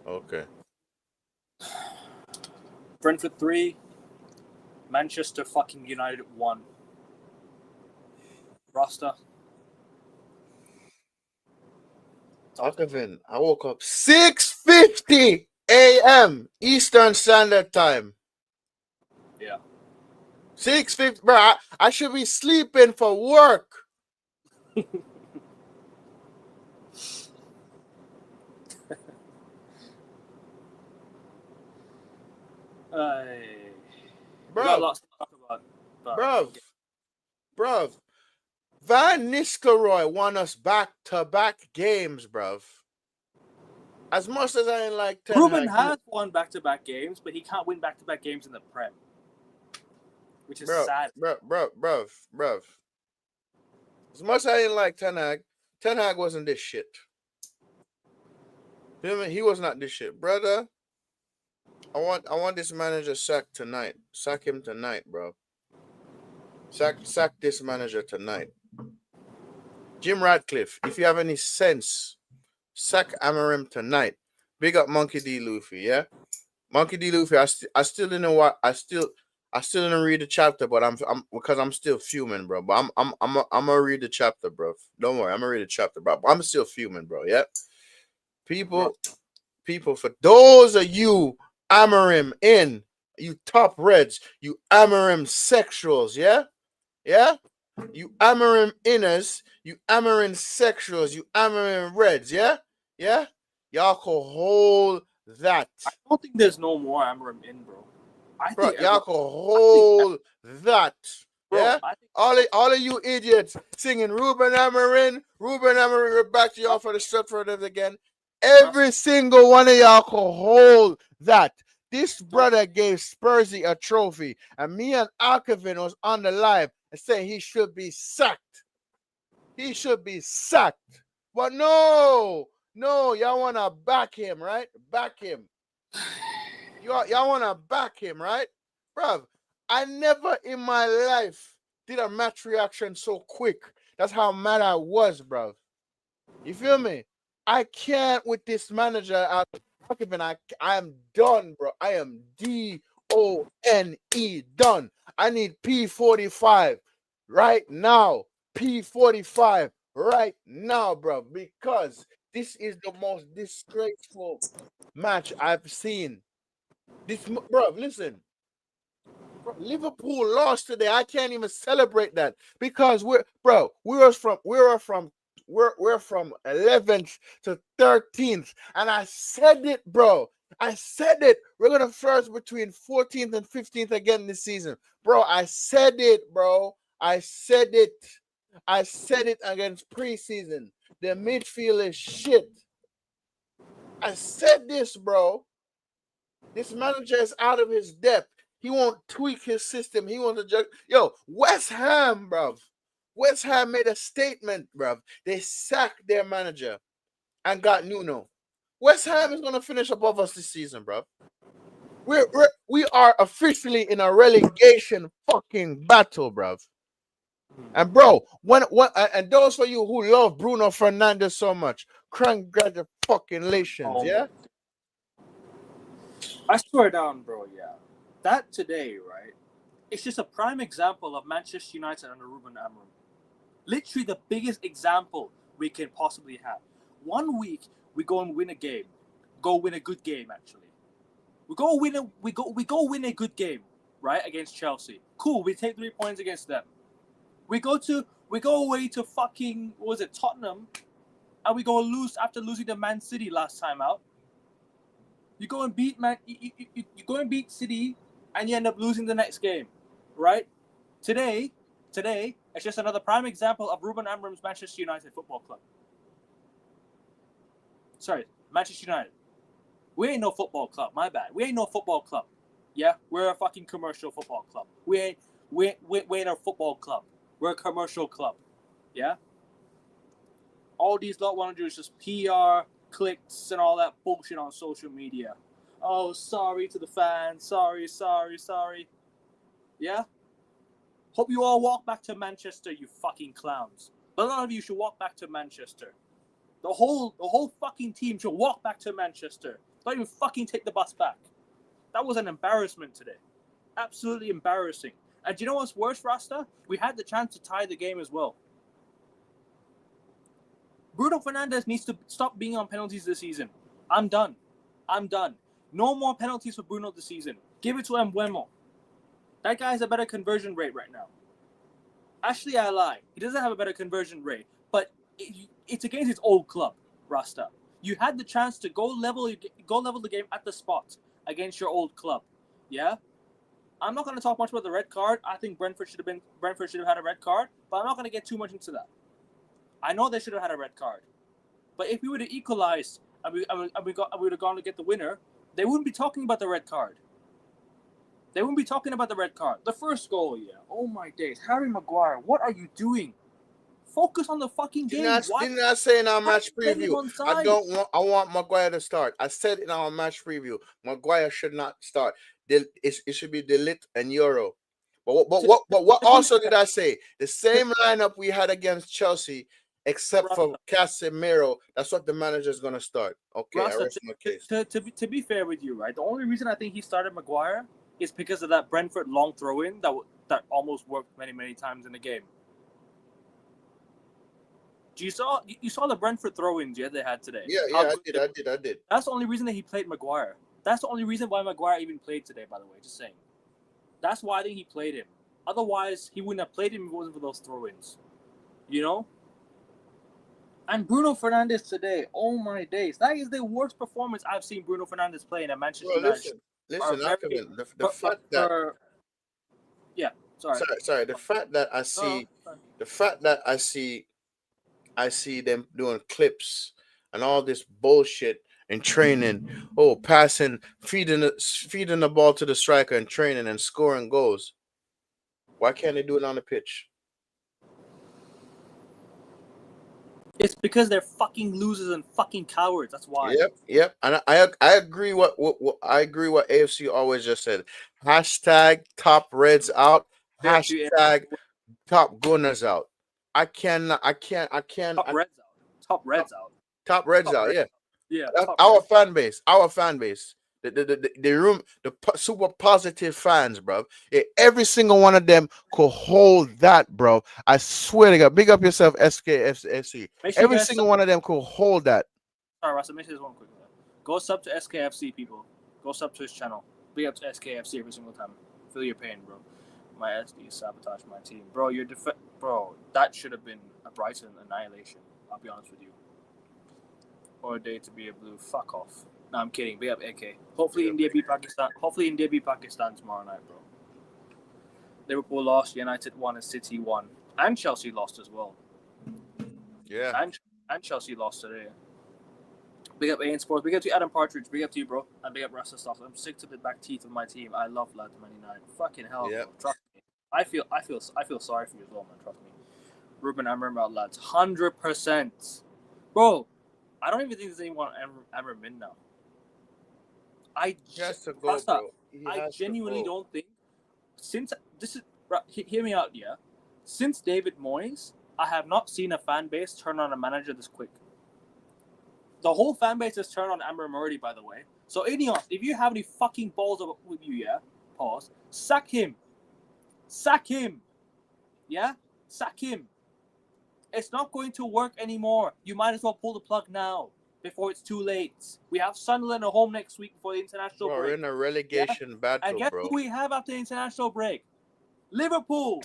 Okay. Brentford 3, Manchester fucking United 1. Rasta. Kevin, I woke up 6:50 a.m. Eastern Standard Time. Yeah. 6:50, bro. I should be sleeping for work. We got Bruv, lots to talk about. But bruv, bruv. Van Nistelrooy won us back-to-back games, bruv. As much as I ain't like Ten Ruben Hag, has won back-to-back games, but he can't win back-to-back games in the Prem, which is sad. bruv. As much as I ain't like Ten Hag wasn't this shit. Feel me? He was not this shit, brother. I want this manager sacked tonight. Sack him tonight, bro. Sack this manager tonight. Jim Radcliffe, if you have any sense, sack Amarim tonight. Big up Monkey D. Luffy, yeah? Monkey D. Luffy, I still didn't know what I still didn't read the chapter, but I'm because I'm still fuming, bro. But I'm gonna read the chapter, bro. Don't worry, I'm gonna read the chapter, bro. But I'm still fuming, bro. Yeah, people, for those of you Amarim in, you top reds, you Amarim sexuals, yeah, yeah. You Amarim inners, you Amarim sexuals, you Amarim reds, yeah, yeah. Y'all can hold that. I don't think there's no more Amarim in, bro. I Bro, think y'all everyone. can I think, hold that. bro. Yeah? I think. All of you idiots singing Ruben Amarin, we're back to y'all for the Stratford again. Every single one of y'all can hold that. This brother gave Spursy a trophy, and me and Alkevin was on the live and saying he should be sacked. He should be sacked. But no, y'all want to back him, right? Back him. Y'all want to back him, right? Bruv, I never in my life did a match reaction so quick. That's how mad I was, bruv. You feel me? I can't with this manager. I am done, bro. I am DONE done. I need P45 right now. P45 right now, bro. Because this is the most disgraceful match I've seen. Bro, listen. Bro, Liverpool lost today. I can't even celebrate that because we're from 11th to 13th, and I said it, bro. I said it. We're gonna first between 14th and 15th again this season, bro. I said it, bro. I said it. I said it against preseason. The midfield is shit. I said this, bro. This manager is out of his depth. He won't tweak his system. He wants to judge. Yo, West Ham, bruv. West Ham made a statement, bruv. They sacked their manager and got Nuno. West Ham is gonna finish above us this season, bruv. We are officially in a relegation fucking battle, bruv. And bro, and those for you who love Bruno Fernandes so much, congratulations, Oh yeah. my. I swear down, bro. Yeah, that today, right? It's just a prime example of Manchester United under Ruben Amorim. Literally the biggest example we can possibly have. 1 week we go and win a game, go win a good game actually. We go win a good game, right, against Chelsea. Cool, we take 3 points against them. We go away to fucking what was it, Tottenham, and we go lose after losing to Man City last time out. You go and beat you go and beat City, and you end up losing the next game, right? Today, it's just another prime example of Ruben Amorim's Manchester United Football Club. Sorry, Manchester United. We ain't no football club. My bad. We ain't no football club. Yeah, we're a fucking commercial football club. We ain't a football club. We're a commercial club. Yeah. All these lot want to do is just PR, clicks, and all that bullshit on social media. Oh, sorry to the fans. Sorry. Yeah. Hope you all walk back to Manchester, you fucking clowns. But none of you should walk back to Manchester. The whole fucking team should walk back to Manchester. Don't even fucking take the bus back. That was an embarrassment today. Absolutely embarrassing. And do you know what's worse, Rasta? We had the chance to tie the game as well. Bruno Fernandes needs to stop being on penalties this season. I'm done. No more penalties for Bruno this season. Give it to Mbeumo. That guy has a better conversion rate right now. Actually, I lie. He doesn't have a better conversion rate, but it's against his old club, Rasta. You had the chance to go level the game at the spot against your old club. Yeah? I'm not going to talk much about the red card. I think Brentford should have had a red card, but I'm not going to get too much into that. I know they should have had a red card. But if we would have equalized and we would have gone to get the winner, they wouldn't be talking about the red card. The first goal, yeah. Oh my days. Harry Maguire, what are you doing? Focus on the fucking game. Didn't I say in our match preview? I want Maguire to start. I said in our match preview, Maguire should not start. It should be Delit and Euro. But what also did I say? The same lineup we had against Chelsea, except for Casemiro. That's what the manager is gonna start. Okay, I rest my case. To be fair with you, right? The only reason I think he started Maguire is because of that Brentford long throw-in that almost worked many times in the game. You saw the Brentford throw-ins they had today. Yeah, I did. That's the only reason that he played Maguire. That's the only reason why Maguire even played today, by the way, just saying. That's why I think he played him. Otherwise, he wouldn't have played him if it wasn't for those throw-ins. You know? And Bruno Fernandes today, oh my days. That is the worst performance I've seen Bruno Fernandes play in a Manchester United. Listen, the fact that... Yeah, sorry. Sorry, the fact that I see them doing clips and all this bullshit and training. Oh, passing, feeding the ball to the striker and training and scoring goals. Why can't they do it on the pitch? It's because they're fucking losers and fucking cowards. That's why. Yep. And I agree. What AFC always just said. Hashtag top Reds out. Hashtag top Gunners out. I can't. Top Reds out. Yeah. Yeah. Our fan base. The super positive fans, bro. Yeah, every single one of them could hold that, bro. I swear to God. Big up yourself, SKFC. Every single one of them could hold that. All right, Russell, make sure this one quick. Go sub to SKFC, people. Go sub to his channel. Big up to SKFC every single time. Feel your pain, bro. My SD sabotaged my team, bro. Bro, that should have been a Brighton annihilation. I'll be honest with you. Or a day to be a blue. Fuck off. No, I'm kidding. Big up AK. Hopefully India beat Pakistan tomorrow night, bro. Liverpool lost, United won, and City won, and Chelsea lost as well. Yeah. And Chelsea lost today. Big up AN Sports. Big up to Adam Partridge. Big up to you, bro. And big up Rasta Stuff. I'm sick to the back teeth of my team. I love Lad 99. Fucking hell, bro. Trust me. I feel sorry for you as well, man. Trust me. Ruben Amram out, lads. 100%. Bro, I don't even think there's anyone Amram in now. I genuinely don't think hear me out, yeah. Since David Moyes, I have not seen a fan base turn on a manager this quick. The whole fan base has turned on Amram already, by the way. So Ineos, if you have any fucking balls with you, yeah, pause. Sack him. Yeah? Sack him. It's not going to work anymore. You might as well pull the plug now before it's too late. We have Sunderland at home next week before the international break. We're in a relegation battle, and guess who we have after the international break? Liverpool.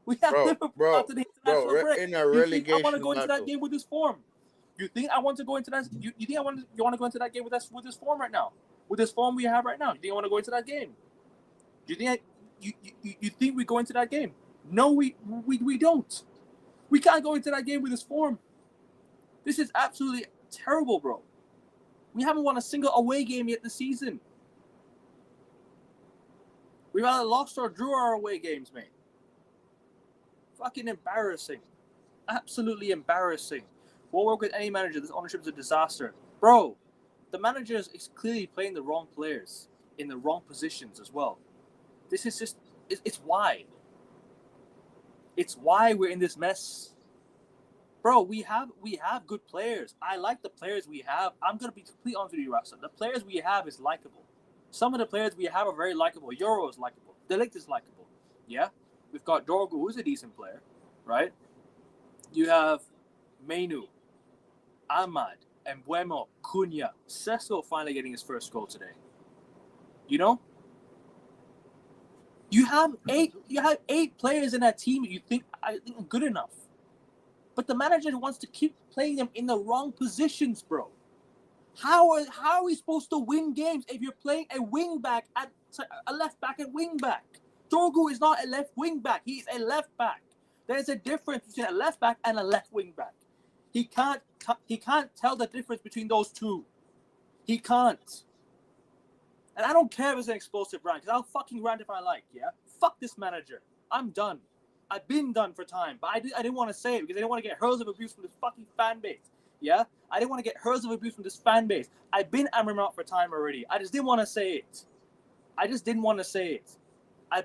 We have Liverpool after the international break. In a relegation I want to go into that game with this form. You think I want to go into that? You think you want to go into that game with this form right now? With this form we have right now, you think I want to go into that game? Do you think you think we go into that game? No, we don't. We can't go into that game with this form. This is absolutely terrible, bro. We haven't won a single away game yet this season. We've either lost or drew our away games, mate. Fucking embarrassing. Absolutely embarrassing. Won't work with any manager. This ownership is a disaster. Bro, the manager is clearly playing the wrong players in the wrong positions as well. This is just, it's why. It's why we're in this mess. Bro, we have good players. I like the players we have. I'm gonna be completely honest with you, Rasta. The players we have is likable. Some of the players we have are very likable. Euro is likable. De Ligt is likable. Yeah, we've got Dorgu, who's a decent player, right? You have Mainu, Ahmad, Embuemo, Cunha, Sesko finally getting his first goal today. You know, you have eight players in that team you think are good enough. But the manager wants to keep playing them in the wrong positions, bro. How are we supposed to win games if you're playing a wing back at a left back at wing back? Dorgu is not a left wing back. He's a left back. There's a difference between a left back and a left wing back. He can't tell the difference between those two. He can't. And I don't care if it's an explosive rant, because I'll fucking rant if I like, yeah? Fuck this manager. I'm done. I've been done for time, but I didn't want to say it because I didn't want to get hurls of abuse from this fucking fan base. Yeah? I didn't want to get hurls of abuse from this fan base. I've been Amram out for time already. I just didn't want to say it. I've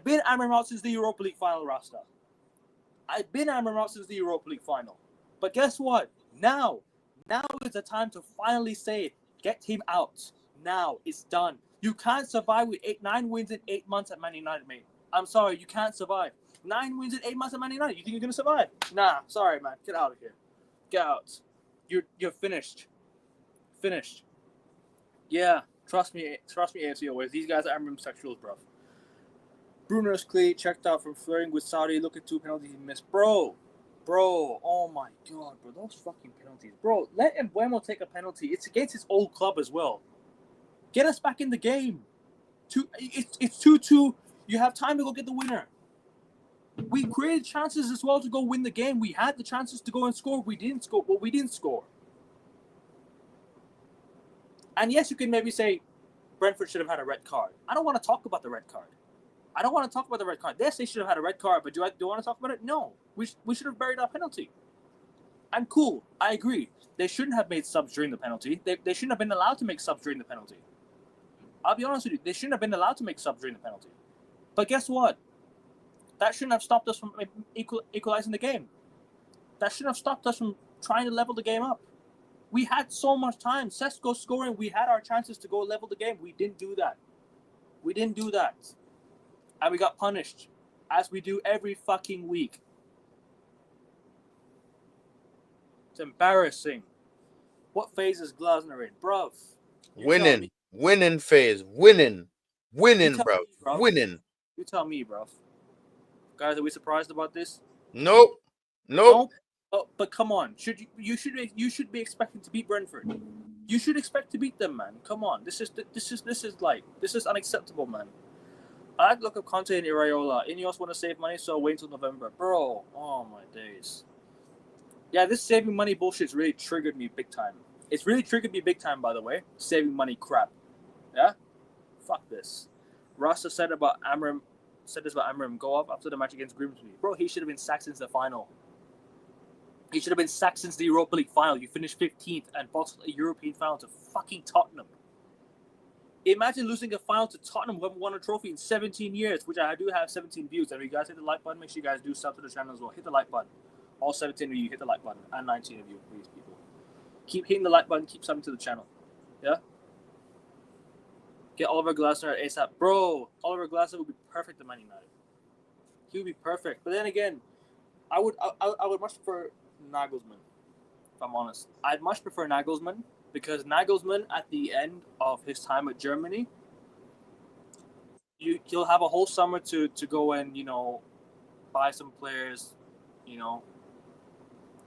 been Amram out since the Europa League final, Rasta. I've been Amram out since the Europa League final. But guess what? Now is the time to finally say it. Get him out. Now. It's done. You can't survive with 9 wins in 8 months at Man United, mate. I'm sorry, you can't survive. 9 wins in 8 months at Man United. You think you're gonna survive? Nah, sorry, man. Get out of here. Get out. You're finished. Finished. Yeah, trust me, AFC always. These guys are Amram sexuals, bro. Bruno's cleat checked out from flirting with Saudi. Look at 2 penalties he missed, bro. Oh my god, bro, those fucking penalties, bro. Let Embuemo take a penalty. It's against his old club as well. Get us back in the game. It's 2-2. You have time to go get the winner. We created chances as well to go win the game. We had the chances to go and score. We didn't score. Well, we didn't score. And yes, you can maybe say Brentford should have had a red card. I don't want to talk about the red card. Yes, they should have had a red card, but do I want to talk about it? No. We should have buried our penalty. I'm cool. I agree. They shouldn't have made subs during the penalty. They shouldn't have been allowed to make subs during the penalty. I'll be honest with you. They shouldn't have been allowed to make subs during the penalty. But guess what? That shouldn't have stopped us from equalizing the game. That shouldn't have stopped us from trying to level the game up. We had so much time. Sesko scoring. We had our chances to go level the game. We didn't do that. And we got punished, as we do every fucking week. It's embarrassing. What phase is Glasner in? Bruv. Winning phase. Winning, bruv. Winning. You tell me, bruv. Guys, are we surprised about this? Nope. Oh, but come on. You should be expecting to beat Brentford. You should expect to beat them, man. Come on. This is unacceptable, man. I like to look up Conte and Iraola. Ineos want to save money, so wait until November. Bro, oh my days. Yeah, this saving money bullshit's really triggered me big time. It's really triggered me big time, by the way. Saving money crap. Yeah? Fuck this. Rasta said this about Amram, go up after the match against Grimsby. Bro, he should have been sacked since the final. He should have been sacked since the Europa League final. You finished 15th and boxed a European final to fucking Tottenham. Imagine losing a final to Tottenham who haven't won a trophy in 17 years, which I do have 17 views. And if you guys hit the like button, make sure you guys do sub to the channel as well. Hit the like button. All 17 of you, hit the like button. And 19 of you, please, people. Keep hitting the like button. Keep subbing to the channel. Yeah? Get Oliver Glasner at ASAP. Bro, Oliver Glasner would be perfect at Man United. He would be perfect. But then again, I would much prefer Nagelsmann, if I'm honest. I'd much prefer Nagelsmann. Because Nagelsmann, at the end of his time at Germany, he'll have a whole summer to go and, buy some players,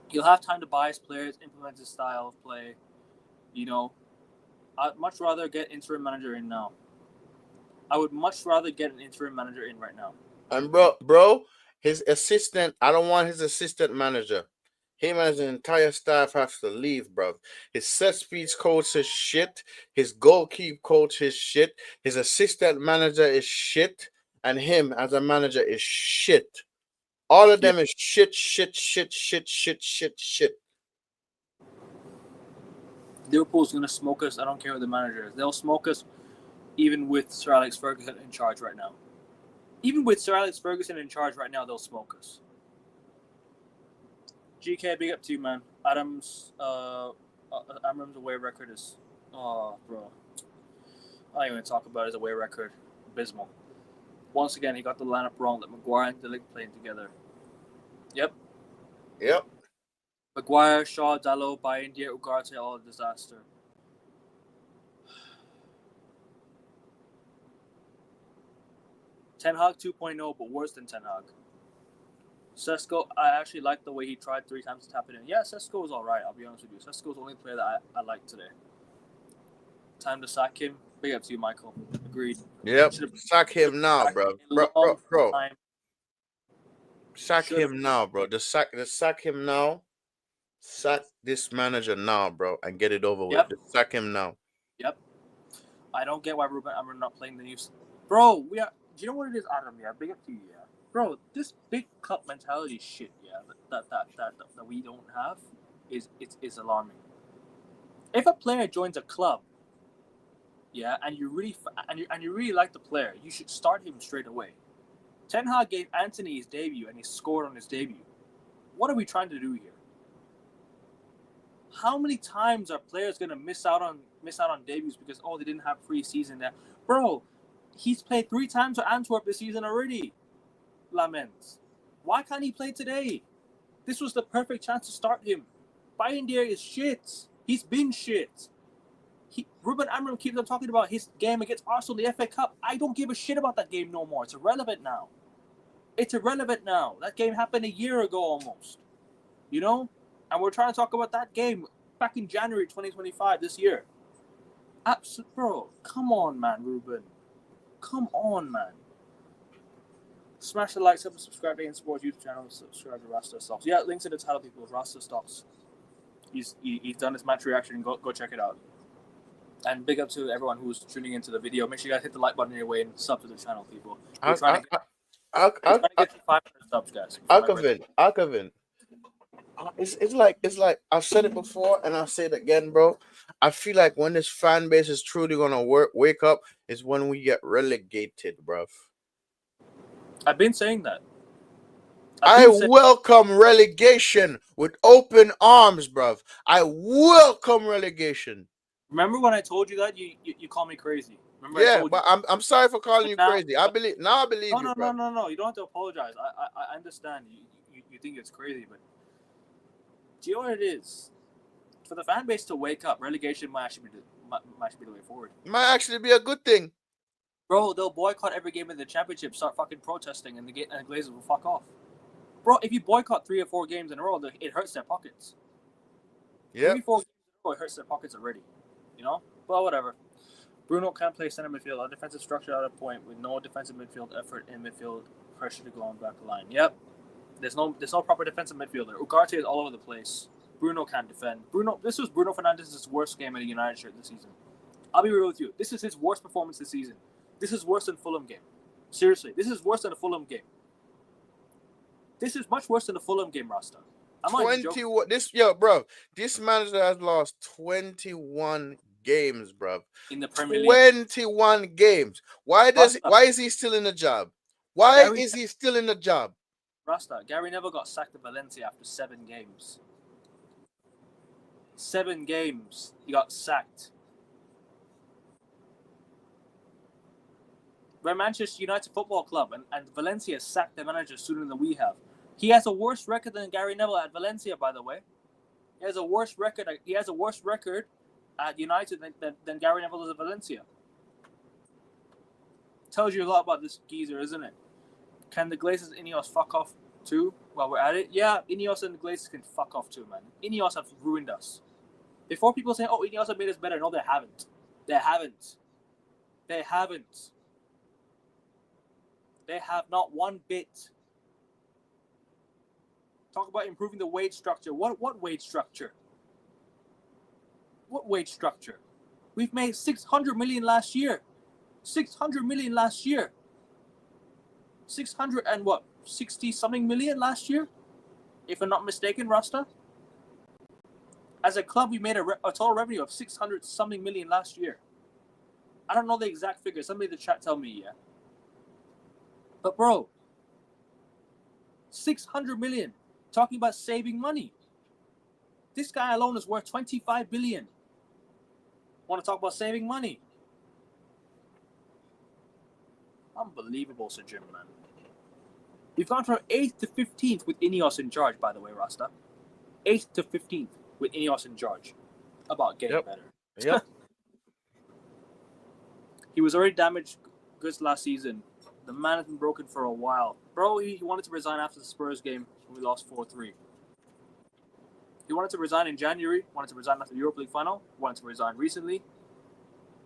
He'll have time to buy his players, implement his style of play, I'd much rather get interim manager in now. I would much rather get an interim manager in right now. And bro, his assistant, I don't want his assistant manager. Him and his entire staff has to leave, bro. His set speeds coach is shit. His goalkeeper coach is shit. His assistant manager is shit. And him as a manager is shit. All of them is shit. Liverpool's going to smoke us. I don't care what the manager is. They'll smoke us even with Sir Alex Ferguson in charge right now. Even with Sir Alex Ferguson in charge right now, they'll smoke us. GK, big up to you, man. Adam's away record is, bro. I don't even talk about his away record. Abysmal. Once again, he got the lineup wrong. That Maguire and Delic playing together. Yep. Maguire, Shaw, Dalot, Bayindir, Ugarte, all a disaster. Ten Hag 2.0, but worse than Ten Hag. Sesko, I actually like the way he tried 3 times to tap it in. Yeah, Sesko was alright, I'll be honest with you. Sesko's the only player that I like today. Time to sack him. Big up to you, Michael. Agreed. Yep. Sack him now, bro. Bro. Sack him now, bro. Just sack him now. Sack this manager now, bro, and get it over with. Just sack him now. Yep. I don't get why Ruben Amorim not playing the news. Bro, do you know what it is, Adam? Yeah, big up to you, yeah. Bro, this big cup mentality shit, yeah, that we don't have is alarming. If a player joins a club, yeah, and you really like the player, you should start him straight away. Ten Hag gave Anthony his debut and he scored on his debut. What are we trying to do here? How many times are players gonna miss out on debuts because they didn't have pre-season there? Bro, he's played 3 times for Antwerp this season already. Laments. Why can't he play today? This was the perfect chance to start him. Bayindir is shit. He's been shit. Ruben Amorim keeps on talking about his game against Arsenal in the FA Cup. I don't give a shit about that game no more. It's irrelevant now. That game happened a year ago almost. You know? And we're trying to talk about that game back in January 2025 this year. Bro, come on, man, Ruben. Come on, man. Smash the like, subscribe to Sports YouTube channel, subscribe to Rasta Stocks. Yeah, links in the title, people. Rasta Stocks. He's done his match reaction. Go check it out. And big up to everyone who's tuning into the video. Make sure you guys hit the like button on your way and sub to the channel, people. We're trying to get to 500 subs, guys. Akavin. It's like I've said it before and I'll say it again, bro. I feel like when this fan base is truly gonna wake up is when we get relegated, bro. I've been saying that. I welcome relegation with open arms, bruv. I welcome relegation. Remember when I told you that? You called me crazy. Remember but I'm sorry for calling you crazy. I believe you. No. You don't have to apologize. I understand. You think it's crazy, but do you know what it is? For the fan base to wake up, relegation might actually be the way forward. It might actually be a good thing. Bro, they'll boycott every game in the championship, start fucking protesting, and the Glazers will fuck off. Bro, if you boycott 3 or 4 games in a row, it hurts their pockets. Yeah. 3 or 4 games in a row, it hurts their pockets already. You know? But whatever. Bruno can't play center midfield. Our defensive structure out of point with no defensive midfield effort in midfield. Pressure to go on back line. Yep. There's no proper defensive midfielder. Ugarte is all over the place. Bruno can't defend. This was Bruno Fernandes' worst game in a United shirt this season. I'll be real with you. This is his worst performance this season. This is worse than Fulham game. Seriously, this is worse than the Fulham game. This is much worse than the Fulham game, Rasta. Bro. This manager has lost 21 games, bro. In the Premier League. 21 games. Why is he still in the job? Why is he still in the job? Rasta, Gary Neville got sacked at Valencia after 7 games. 7 games. He got sacked. We're Manchester United Football Club, and Valencia sacked their manager sooner than we have. He has a worse record than Gary Neville at Valencia, by the way. He has a worse record at United than Gary Neville does at Valencia. Tells you a lot about this geezer, isn't it? Can the Glazers and Ineos fuck off too while we're at it? Yeah, Ineos and the Glazers can fuck off too, man. Ineos have ruined us. Before people say, Ineos have made us better. No, they haven't. They haven't. They have not one bit. Talk about improving the wage structure. What wage structure? What wage structure? We've made 600 million last year. 600 million last year. 600 and what? 60 something million last year? If I'm not mistaken, Rasta. As a club, we made a total revenue of 600 something million last year. I don't know the exact figure. Somebody in the chat tell me, yeah. But bro, 600 million. talking about saving money. This guy alone is worth 25 billion. Want to talk about saving money? Unbelievable, Sir Jim, man. We've gone from 8th to 15th with Ineos in charge, by the way, Rasta. 8th to 15th with Ineos in charge. About getting better. Yep. He was already damaged goods last season. The man has been broken for a while. Bro, he wanted to resign after the Spurs game when we lost 4-3. He wanted to resign in January, wanted to resign after the Europa League final, wanted to resign recently.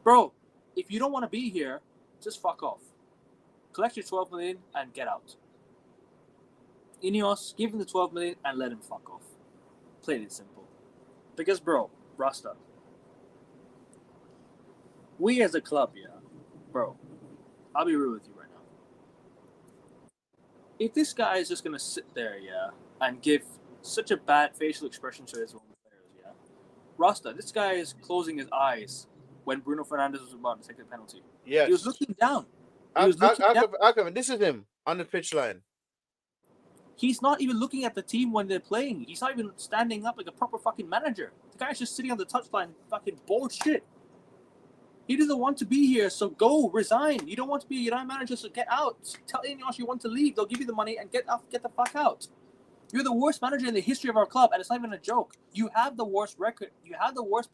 Bro, if you don't want to be here, just fuck off. Collect your 12 million and get out. Ineos, give him the 12 million and let him fuck off. Plain and simple. Because, bro, Rasta, we as a club, bro, I'll be real with you right now. If this guy is just going to sit there, and give such a bad facial expression to his own players, Rasta, this guy is closing his eyes when Bruno Fernandes was about to take the penalty. Yes. He was looking down. This is him on the pitch line. He's not even looking at the team when they're playing. He's not even standing up like a proper fucking manager. The guy's just sitting on the touchline fucking bullshit. He doesn't want to be here, so go, resign. You don't want to be a United manager, so get out. Tell Ineos you want to leave. They'll give you the money and get the fuck out. You're the worst manager in the history of our club, and it's not even a joke. You have the worst record. You have the worst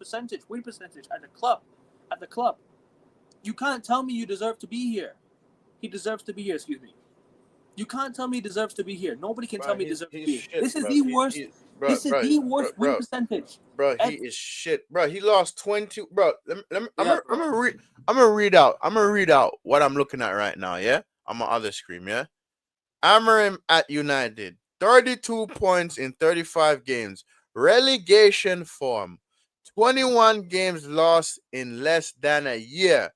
win percentage at the club. You can't tell me you deserve to be here. He deserves to be here, excuse me. You can't tell me he deserves to be here. Nobody can tell me he deserves to be here. This is the worst. This is the worst win percentage. Bro, he is shit. Bro, he lost 20. Bro, I'm gonna read out what I'm looking at right now. Yeah, on my other screen. Yeah, Amorim at United, 32 points in 35 games, relegation form, 21 games lost in less than a year.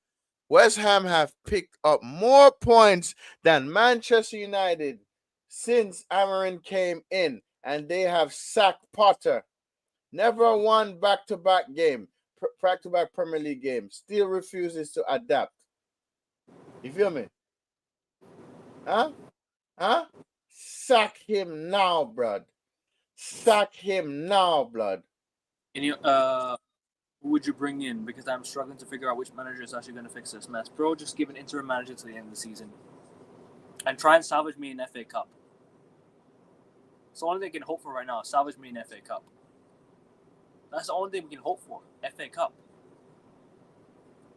West Ham have picked up more points than Manchester United since Amorim came in, and they have sacked Potter. Never won back-to-back Premier League game. Still refuses to adapt. You feel me? Huh? Sack him now, blood. Sack him now, blood. Who would you bring in? Because I'm struggling to figure out which manager is actually going to fix this mess. Bro, just give an interim manager to the end of the season. And try and salvage me an FA Cup. It's the only thing I can hope for right now. Salvage me an FA Cup. That's the only thing we can hope for. FA Cup.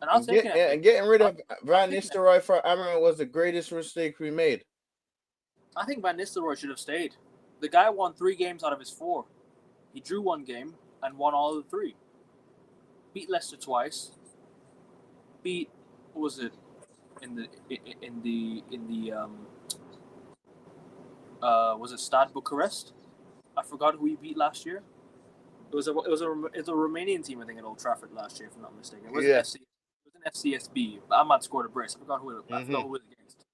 And I'll take it. And getting rid of Van Nistelrooy for Amorim was the greatest mistake we made. I think Van Nistelrooy should have stayed. The guy won 3 games out of his 4. He drew 1 game and won all of the 3. Beat Leicester twice. Beat, what was it? Was it Stade Bucharest? I forgot who he beat last year. It was a Romanian team, I think, at Old Trafford last year, if I'm not mistaken. It was an FCSB. Ahmad scored a brace. I forgot who it was against.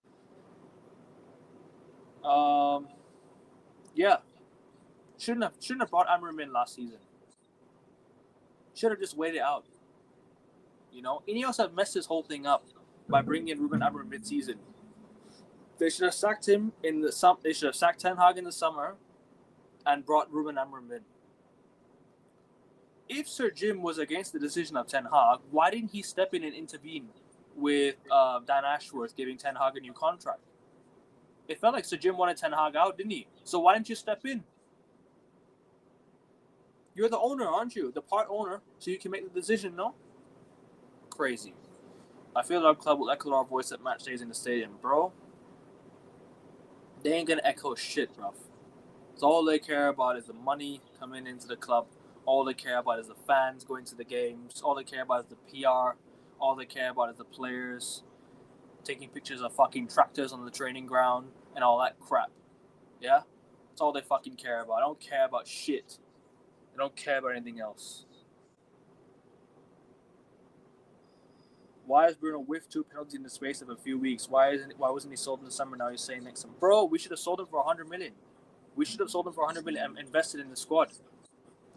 Shouldn't have brought Amorim in last season. Should have just waited out. You know, Ineos have messed this whole thing up by bringing in Ruben Amorim mid-season. They should have sacked him in the They should have sacked Ten Hag in the summer, and brought Ruben Amorim in. If Sir Jim was against the decision of Ten Hag, why didn't he step in and intervene with Dan Ashworth giving Ten Hag a new contract? It felt like Sir Jim wanted Ten Hag out, didn't he? So why didn't you step in? You're the owner, aren't you? The part owner, so you can make the decision, no? Crazy. I feel our club will echo our voice at match days in the stadium, bro. They ain't gonna echo shit, bruv. So all they care about is the money coming into the club. All they care about is the fans going to the games. All they care about is the PR. All they care about is the players taking pictures of fucking tractors on the training ground and all that crap. Yeah? That's all they fucking care about. I don't care about shit. I don't care about anything else. Why has Bruno whiffed 2 penalties in the space of a few weeks? Why wasn't he sold in the summer? Now he's saying next summer. Bro, we should have sold him for 100 million. We should have sold him for 100 million and invested in the squad.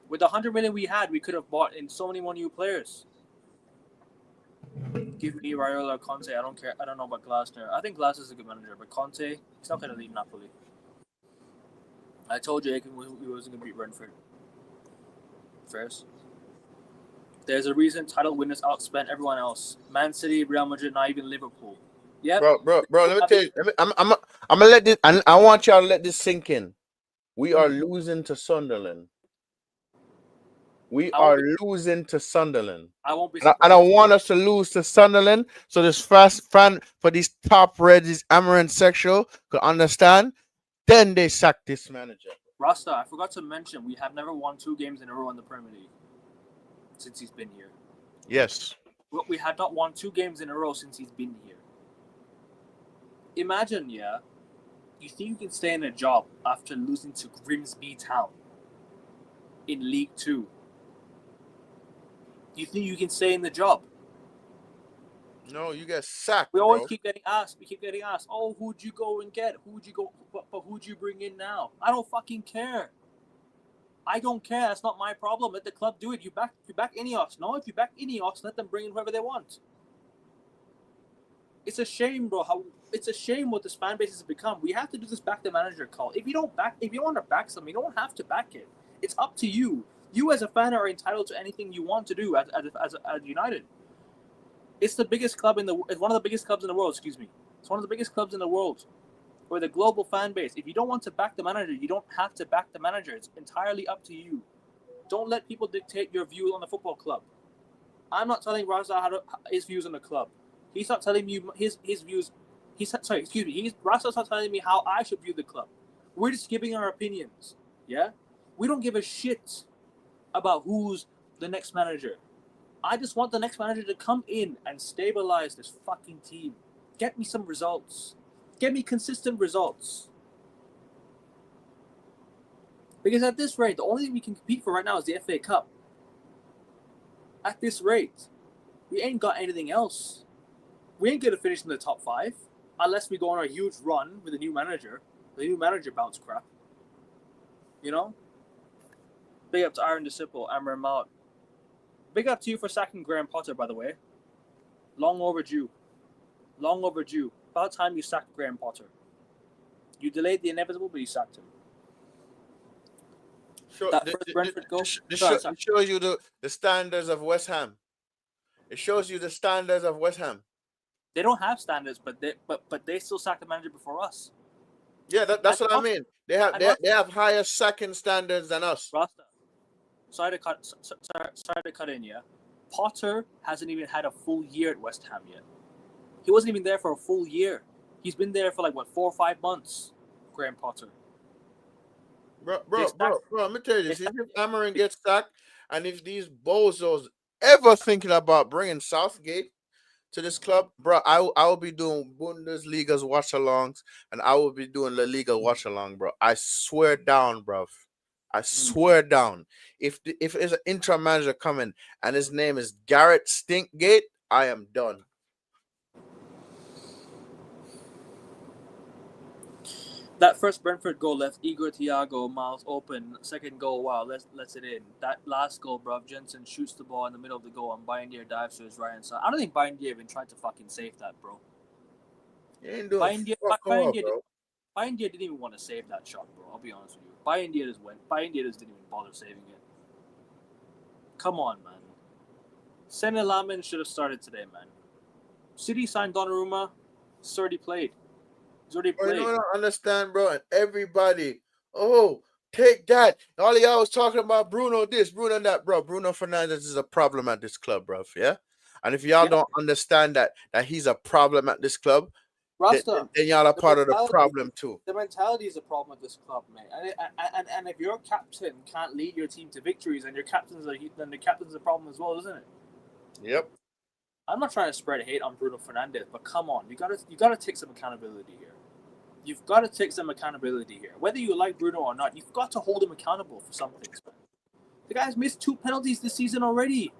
With the 100 million we had, we could have bought in so many more new players. Give me Raiola or Conte. I don't care. I don't know about Glasner. I think Glasner's a good manager, but Conte, he's not going to leave Napoli. I told you we wasn't gonna beat Brentford first. There's a reason title winners outspent everyone else. Man City, Real Madrid, not even Liverpool. Yep. Bro. Let me tell you. I'm gonna let this. I want y'all to let this sink in. We are losing to Sunderland. We are losing to Sunderland. I won't be And surprised. I want us to lose to Sunderland. So this fast fan for these top reds, these Amaranth sexual could understand. Then they sack this manager. Rasta, I forgot to mention we have never won 2 games in a row in the Premier League since he's been here. Yes. We had not won 2 games in a row since he's been here. Imagine, yeah, you think you can stay in a job after losing to Grimsby Town in League 2? You think you can stay in the job? No, you get sacked. We always bro. keep getting asked. We keep getting asked, oh, who'd you go and get? Who'd you go? But who'd you bring in now? I don't fucking care. I don't care. That's not my problem. Let the club do it. You back Ineos. No, if you back Ineos, let them bring in whoever they want. It's a shame, bro. It's a shame what this fan base has become. We have to do this back the manager call. If you want to back something, you don't have to back it. It's up to you. You as a fan are entitled to anything you want to do as United. It's the biggest club it's one of the biggest clubs in the world. Excuse me. It's one of the biggest clubs in the world. With a global fan base. If you don't want to back the manager, you don't have to back the manager. It's entirely up to you. Don't let people dictate your view on the football club. I'm not telling Raza his views on the club. He's not telling you his views. Raza's not telling me how I should view the club. We're just giving our opinions. Yeah? We don't give a shit about who's the next manager. I just want the next manager to come in and stabilize this fucking team. Get me some results. Get me consistent results. Because at this rate, the only thing we can compete for right now is the FA Cup. At this rate, we ain't got anything else. We ain't going to finish in the top 5 unless we go on a huge run with a new manager. The new manager bounce crap. You know? Big up to Aaron DeSipple, Amber Mount. Big up to you for sacking Graham Potter, by the way. Long overdue. Long overdue. About time you sacked Graham Potter. You delayed the inevitable, but you sacked him. This shows you the standards of West Ham. It shows you the standards of West Ham. They don't have standards, but they still sacked the manager before us. Yeah, that's what I mean. They have higher sacking standards than us. Rasta, sorry to cut in. Yeah, Potter hasn't even had a full year at West Ham yet. He wasn't even there for a full year. He's been there for 4 or 5 months. Graham Potter. Bro, let me tell you this. If Amarin gets sacked, and if these bozos ever thinking about bringing Southgate to this club, bro, I will be doing Bundesliga's watch-alongs, and I will be doing La Liga watch-along, bro. I swear down, bro. I swear down. If there's an interim manager coming and his name is Garrett Stinkgate, I am done. That first Brentford goal left Igor Thiago Miles open. Second goal, wow, lets it in. That last goal, bruv, Jensen shoots the ball in the middle of the goal and Bayindir dives to his right hand side. I don't think Bayindir even tried to fucking save that, bro. He ain't doing Bayindir didn't even want to save that shot, bro. I'll be honest with you. Bayindir just didn't even bother saving it. Come on, man. Sene Lamin should have started today, man. City signed Donnarumma. He's already played. You know what I don't understand, bro? And everybody, take that. All y'all was talking about Bruno this, Bruno that, bro. Bruno Fernandes is a problem at this club, bro. Yeah? And if y'all don't understand that he's a problem at this club, Rasta, then y'all are part of the problem too. The mentality is a problem at this club, mate. And if your captain can't lead your team to victories, then the captain's a problem as well, isn't it? Yep. I'm not trying to spread hate on Bruno Fernandes, but come on, you gotta take some accountability here. You've got to take some accountability here. Whether you like Bruno or not, you've got to hold him accountable for some things, man. The guy's missed 2 penalties this season already.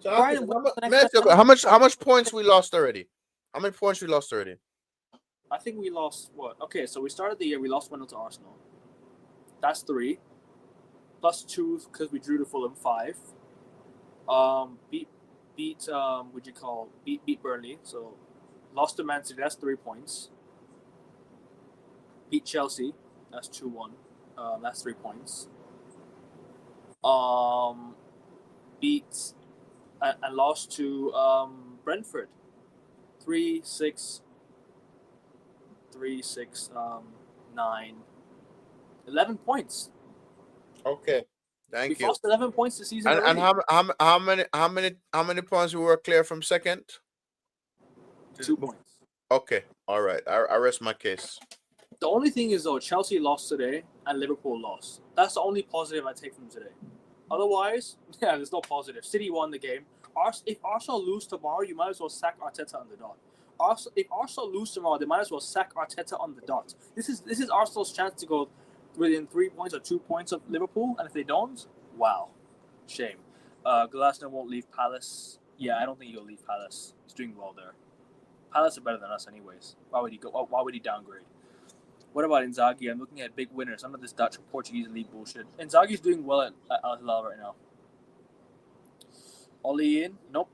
So how much points we lost already? How many points we lost already? I think we lost what? Okay, so we started the year, we lost 1-0 to Arsenal. That's 3. Plus 2 because we drew to Fulham, 5. Beat Burnley, so lost to Man City, that's 3 points. beat Chelsea. That's 2-1. That's 3 points. Beat and lost to Brentford. 3-6, 3-6, 9, 11 points. Okay, thank We've you. lost 11 points this season And already. how many points we were clear from second? 2 points. Okay, all right. I rest my case. The only thing is though, Chelsea lost today and Liverpool lost. That's the only positive I take from today. Otherwise, yeah, there's no positive. City won the game. If Arsenal lose tomorrow, you might as well sack Arteta on the dot. If Arsenal lose tomorrow, they might as well sack Arteta on the dot. This is Arsenal's chance to go within 3 points or 2 points of Liverpool, and if they don't, wow, shame. Glasner won't leave Palace. Yeah, I don't think he'll leave Palace. He's doing well there. Palace are better than us, anyways. Why would he go? Why would he downgrade? What about Inzaghi? I'm looking at big winners. I'm not this Dutch or Portuguese league bullshit. Inzaghi's doing well at Al Hilal right now. Ollie in? Nope.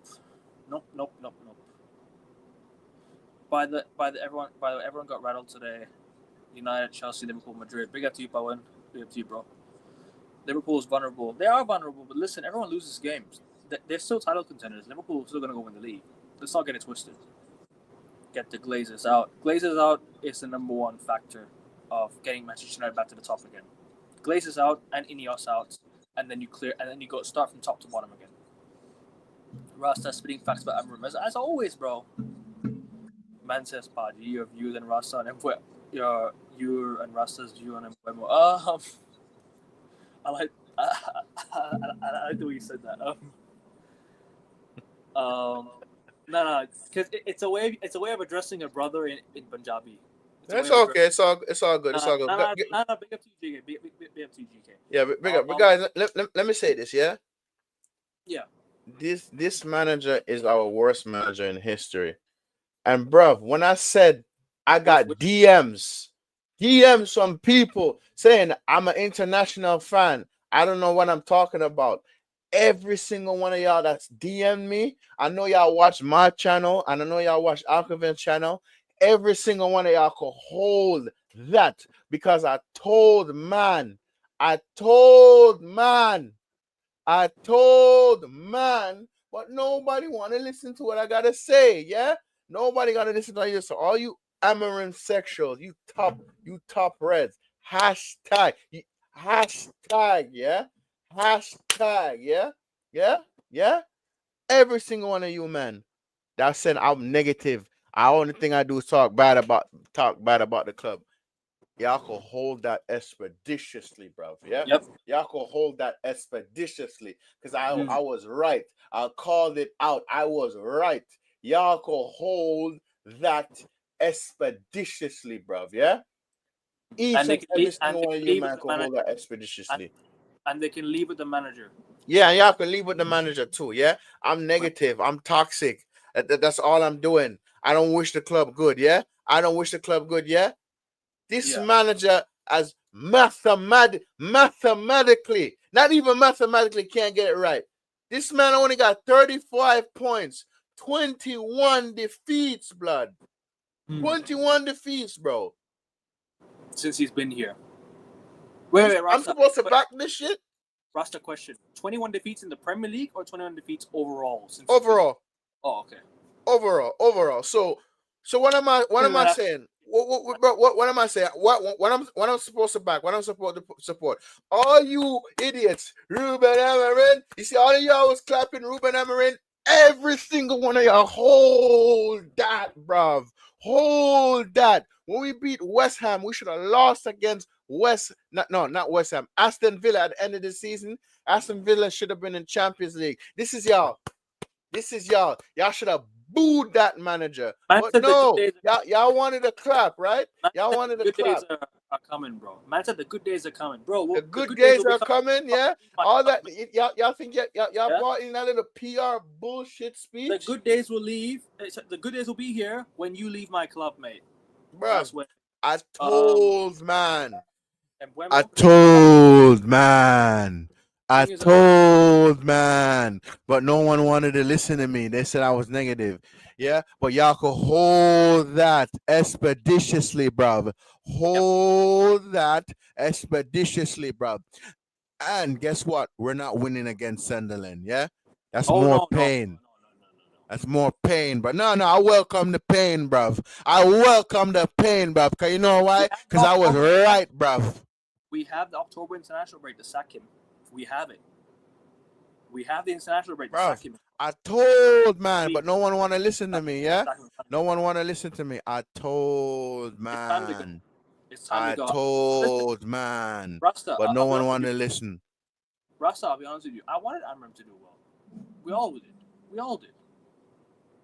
By the everyone got rattled today. United, Chelsea, Liverpool, Madrid. Big up to you, Bowen. Big up to you, bro. Liverpool's vulnerable. They are vulnerable, but listen, everyone loses games. They're still title contenders. Liverpool's still gonna go win the league. Let's not get it twisted. Get the Glazers out. Glazers out is the number one factor of getting Manchester United back to the top again. Glazers out and Ineos out, and then you go start from top to bottom again. Rasta spitting facts about Amarim as always, bro. Man says, "Pod, you have you and Rasta and you and Rasta's view on Mbuemo." I like the way you said that. No, because it's a way of addressing a brother in Punjabi. That's okay. It's all good. It's all good. Big up to you, GK. Big up to you, GK. Yeah, big up. But guys, let me say this. Yeah. Yeah. This manager is our worst manager in history. And bruv, when I said I got DMs from people saying I'm an international fan, I don't know what I'm talking about. Every single one of y'all that's DM me, I know y'all watch my channel, and I know y'all watch Alcavin's channel. Every single one of y'all could hold that because I told man, but nobody want to listen to what I gotta say. Yeah, nobody gotta listen to you. So all you Amarin sexuals, you top reds, hashtag, yeah, yeah. Every single one of you, man, that said I'm negative. The only thing I do is talk bad about the club. Y'all can hold that expeditiously, bro. Yeah. Yep. Y'all can hold that expeditiously because I was right. I called it out. I was right. Y'all can hold that expeditiously, bro. Yeah. Each and every single one of you, man, can hold that expeditiously. And they can leave with the manager. Yeah, y'all can leave with the manager too. Yeah. I'm negative. I'm toxic. That's all I'm doing. I don't wish the club good. Yeah. I don't wish the club good. Yeah. This manager as mathematically, not even mathematically can't get it right. This man only got 35 points, 21 defeats, blood. 21 defeats, bro. Since he's been here. Wait, Rasta, I'm supposed to back this shit? Rasta question. 21 defeats in the Premier League or 21 defeats overall? Overall. Oh, okay. Overall. So what am I saying? What am I saying? What I'm supposed to back? What I'm supposed to support? All you idiots, Ruben Amorim. You see, all of y'all was clapping Ruben Amorim. Every single one of y'all, hold that, bruv. Hold that. When we beat West Ham, we should have lost against not West Ham. Aston Villa at the end of the season. Aston Villa should have been in Champions League. This is y'all. Y'all should have booed that manager. But no, y'all wanted a clap, right? Y'all wanted a clap. Days are coming, bro. Man said the good days are coming, bro. The good days are coming, yeah. All that y'all think y'all brought in that little PR bullshit speech. The good days will leave. The good days will be here when you leave my club, mate. Bro, I told man. I Thing is, told, man, but no one wanted to listen to me. They said I was negative. Yeah, but y'all could hold that expeditiously, bruv. yep. Hold that expeditiously, bruv. And guess what? We're not winning against Sunderland. Yeah, that's Oh more no, no, no, no, pain. no, no, no. That's more pain, but no, I welcome the pain, bruv. I welcome the pain, bruv. Cause you know We why? have the Cause I was October international. right, bruv. We have the October international break to sack him. We have it. We have the international break to sack Bruv, him. I told, man, Please, but no one want to listen to sack him. me, yeah? Sack him. No one want to listen to me. I told, It's time to go. man. It's time to I go. Listen, told, man. Rasta, But no I'll be one honest want with to you. listen. Rasta, I'll be honest with you. I wanted Amram to do well. We all did. We all did.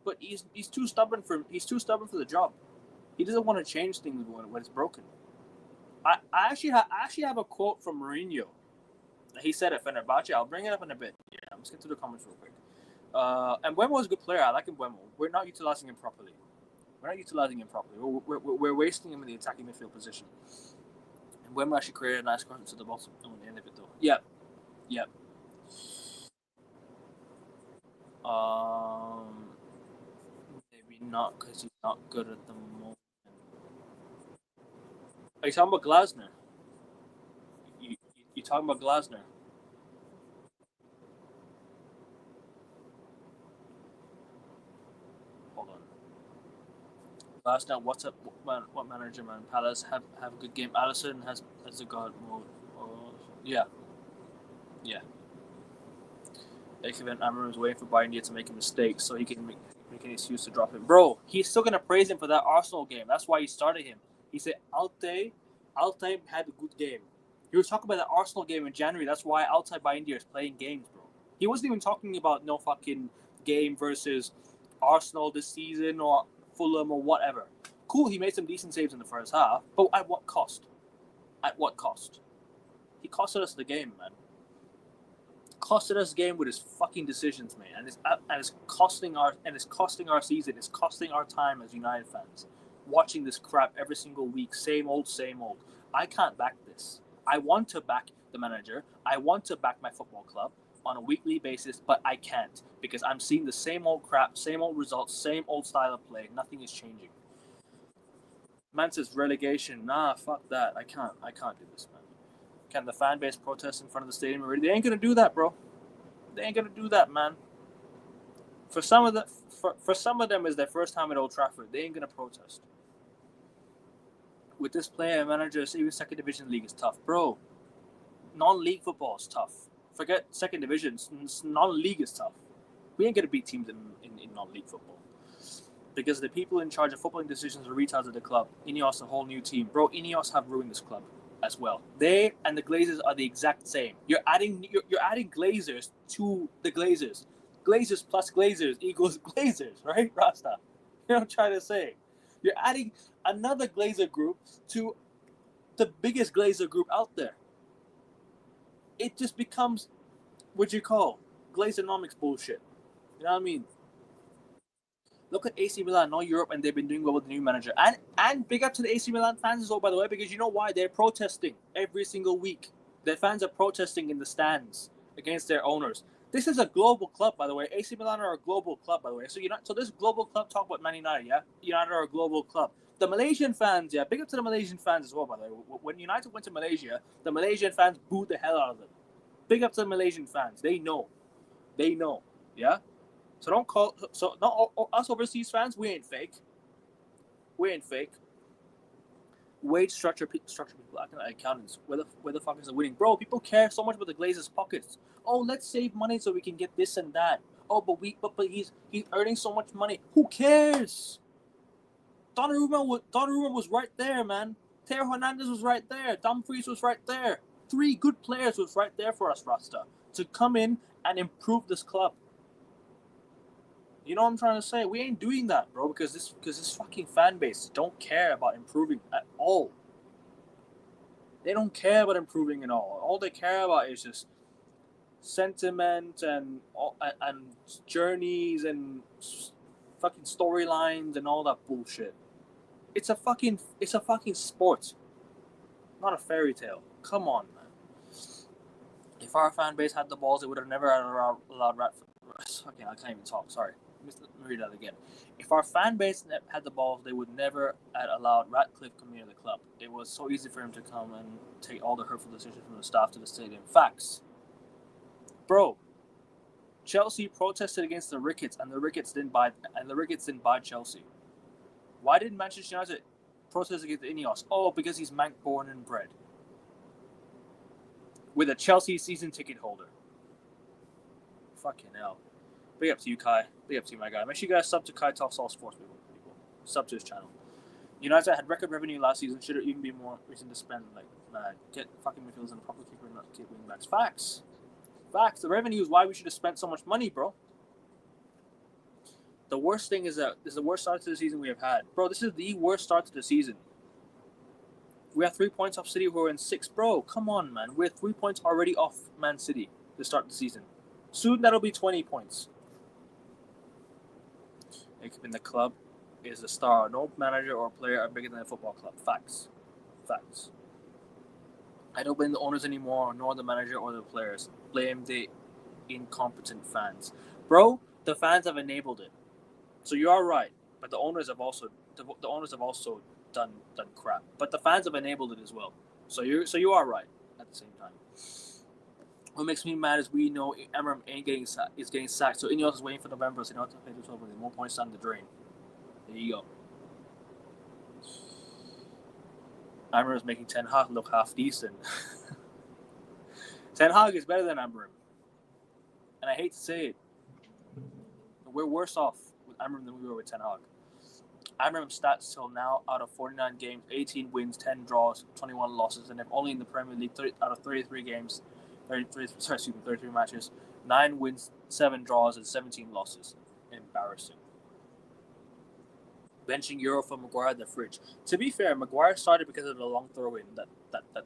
But he's too stubborn for the job. He doesn't want to change things when it's broken. I actually have a quote from Mourinho. He said at Fenerbahce. I'll bring it up in a bit. Yeah, let's get to the comments real quick. And Mbeumo is a good player. I like Mbeumo. We're not utilizing him properly. We're wasting him in the attacking midfield position. And Mbeumo actually created a nice cross to the bottom on the end of it, though. Yep. Maybe not because he's not good at the moment. Are you talking about Glasner? You talking about Glasner? Hold on. Glasner, what's up? What manager, man? Palace have a good game. Allison has a god mode. Oh, yeah. Ekevin Amram's waiting for Bayern to make a mistake so he can make an excuse to drop him. Bro, he's still gonna praise him for that Arsenal game. That's why he started him. He said Altay had a good game. He was talking about the Arsenal game in January. That's why Altay Bayern is playing games, bro. He wasn't even talking about no fucking game versus Arsenal this season or Fulham or whatever. Cool, he made some decent saves in the first half, but at what cost? At what cost? He costed us the game, man. Costed us game with his fucking decisions, man, and it's costing our season. It's costing our time as United fans, watching this crap every single week. Same old, same old. I can't back this. I want to back the manager. I want to back my football club on a weekly basis, but I can't because I'm seeing the same old crap, same old results, same old style of play. Nothing is changing. Man says relegation. Nah, fuck that. I can't do this, man. Can the fan base protest in front of the stadium already? They ain't gonna do that, bro. They ain't gonna do that, man. For some of them, it's their first time at Old Trafford. They ain't gonna protest. With this player and manager, even second division league is tough, bro. Non-league football is tough. Forget second division. Non-league is tough. We ain't gonna beat teams in non-league football because the people in charge of footballing decisions are retards at the club. Ineos, a whole new team, bro. Ineos have ruined this club as well. They and the Glazers are the exact same. You're adding Glazers to the Glazers. Glazers plus Glazers equals Glazers, right, Rasta? You know what I'm trying to say? You're adding another Glazer group to the biggest Glazer group out there. It just becomes what you call Glazeronomics bullshit. You know what I mean? Look at AC Milan, all Europe, and they've been doing well with the new manager. And big up to the AC Milan fans as well, by the way, because you know why? They're protesting every single week. Their fans are protesting in the stands against their owners. This is a global club, by the way. AC Milan are a global club, by the way. So this global club talk about Man United, yeah? United are a global club. The Malaysian fans, yeah, big up to the Malaysian fans as well, by the way. When United went to Malaysia, the Malaysian fans booed the hell out of them. Big up to the Malaysian fans. They know, yeah? So don't call. So not us overseas fans. We ain't fake. Wage structure people acting like accountants. Where the fuck is the winning, bro? People care so much about the Glazers' pockets. Oh, let's save money so we can get this and that. Oh, but he's earning so much money. Who cares? Donnarumma was right there, man. Teo Hernandez was right there. Dumfries was right there. 3 good players was right there for us, Rasta, to come in and improve this club. You know what I'm trying to say? We ain't doing that, bro, because this fucking fan base don't care about improving at all. They don't care about improving at all. All they care about is just sentiment and journeys and fucking storylines and all that bullshit. It's a fucking sport, not a fairy tale. Come on, man. If our fan base had the balls, they would have never allowed Rat. Okay, I can't even talk. Sorry. Let me read that again. If our fan base had the balls, they would never have allowed Ratcliffe coming into the club. It was so easy for him to come and take all the hurtful decisions from the staff to the stadium. Facts. Bro, Chelsea protested against the Ricketts, and the Ricketts didn't buy Chelsea. Why didn't Manchester United protest against Ineos? Oh, because he's Manc born and bred. With a Chelsea season ticket holder. Fucking hell. Big up to you, Kai. Big up to you, my guy. Make sure you guys sub to Kai Talks All Sports, people. Sub to his channel. United had record revenue last season. Should there even be more reason to spend? Like, man, get fucking midfielders and a proper keeper and not keep wing backs. Facts. The revenue is why we should have spent so much money, bro. The worst thing is that this is the worst start to the season we have had. Bro, this is the worst start to the season. We have 3 points off City who are in 6th. Bro, come on, man. We're 3 points already off Man City to start the season. Soon that'll be 20 points. In the club is a star. No manager or player are bigger than a football club. Facts. I don't blame the owners anymore, nor the manager or the players. Blame the incompetent fans. Bro, the fans have enabled it. So you are right, but the owners have also done crap. But the fans have enabled it as well. So you are right at the same time. What makes me mad is we know Amorim is getting sacked. So Ineos is waiting for November, so they don't have to play the 12 with more points down the drain. There you go. Amorim is making Ten Hag look half decent. Ten Hag is better than Amorim. And I hate to say it, but we're worse off with Amorim than we were with Ten Hag. Amorim's stats till now, out of 49 games, 18 wins, 10 draws, 21 losses, and they've only in the Premier League out of 33 games, 33 matches, 9 wins, 7 draws, and 17 losses. Embarrassing. Benching Euro for Maguire in the fridge. To be fair, Maguire started because of the long throw-in that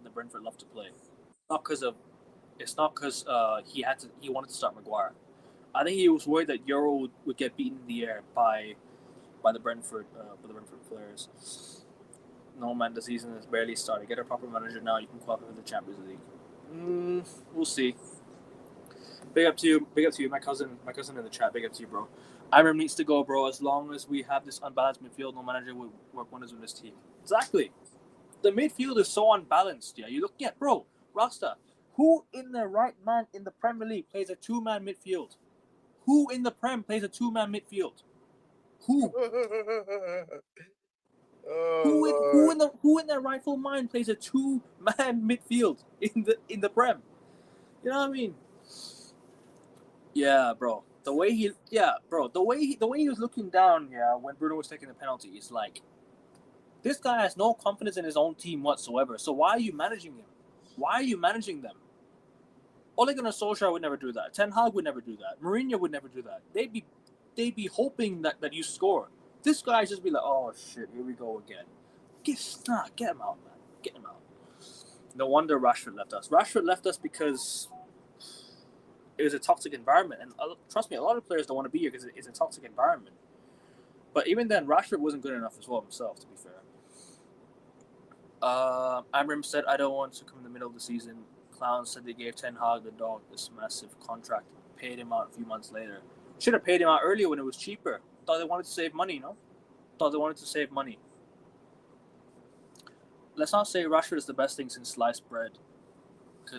the Brentford loved to play. It's not because he wanted to start Maguire. I think he was worried that Euro would get beaten in the air by the Brentford players. No man, the season has barely started. Get a proper manager now. You can qualify for the Champions League. We'll see. Big up to you, my cousin in the chat. Big up to you, bro. Amorim needs to go, bro. As long as we have this unbalanced midfield, no manager will work wonders with this team. Exactly. The midfield is so unbalanced. Yeah, you look at bro, Rasta. Who in the right man in the Premier League plays a 2-man midfield? Who in the Prem plays a 2-man midfield? Who? Who in their rightful mind plays a 2-man midfield in the Prem? You know what I mean? Yeah, bro. The way he was looking down, when Bruno was taking the penalty, is like, this guy has no confidence in his own team whatsoever. So why are you managing him? Why are you managing them? Ole Gunnar Solskjaer would never do that. Ten Hag would never do that. Mourinho would never do that. They'd be hoping that you score. This guy just be like, oh shit, here we go again. Get him out, man. Get him out. No wonder Rashford left us. Rashford left us because it was a toxic environment, and trust me, a lot of players don't want to be here because it's a toxic environment. But even then, Rashford wasn't good enough as well himself, to be fair. Amorim said, I don't want to come in the middle of the season. Clowns said they gave Ten Hag the dog this massive contract, paid him out a few months later. Should have paid him out earlier when it was cheaper. Thought they wanted to save money, no? Thought they wanted to save money. Let's not say Rashford is the best thing since sliced bread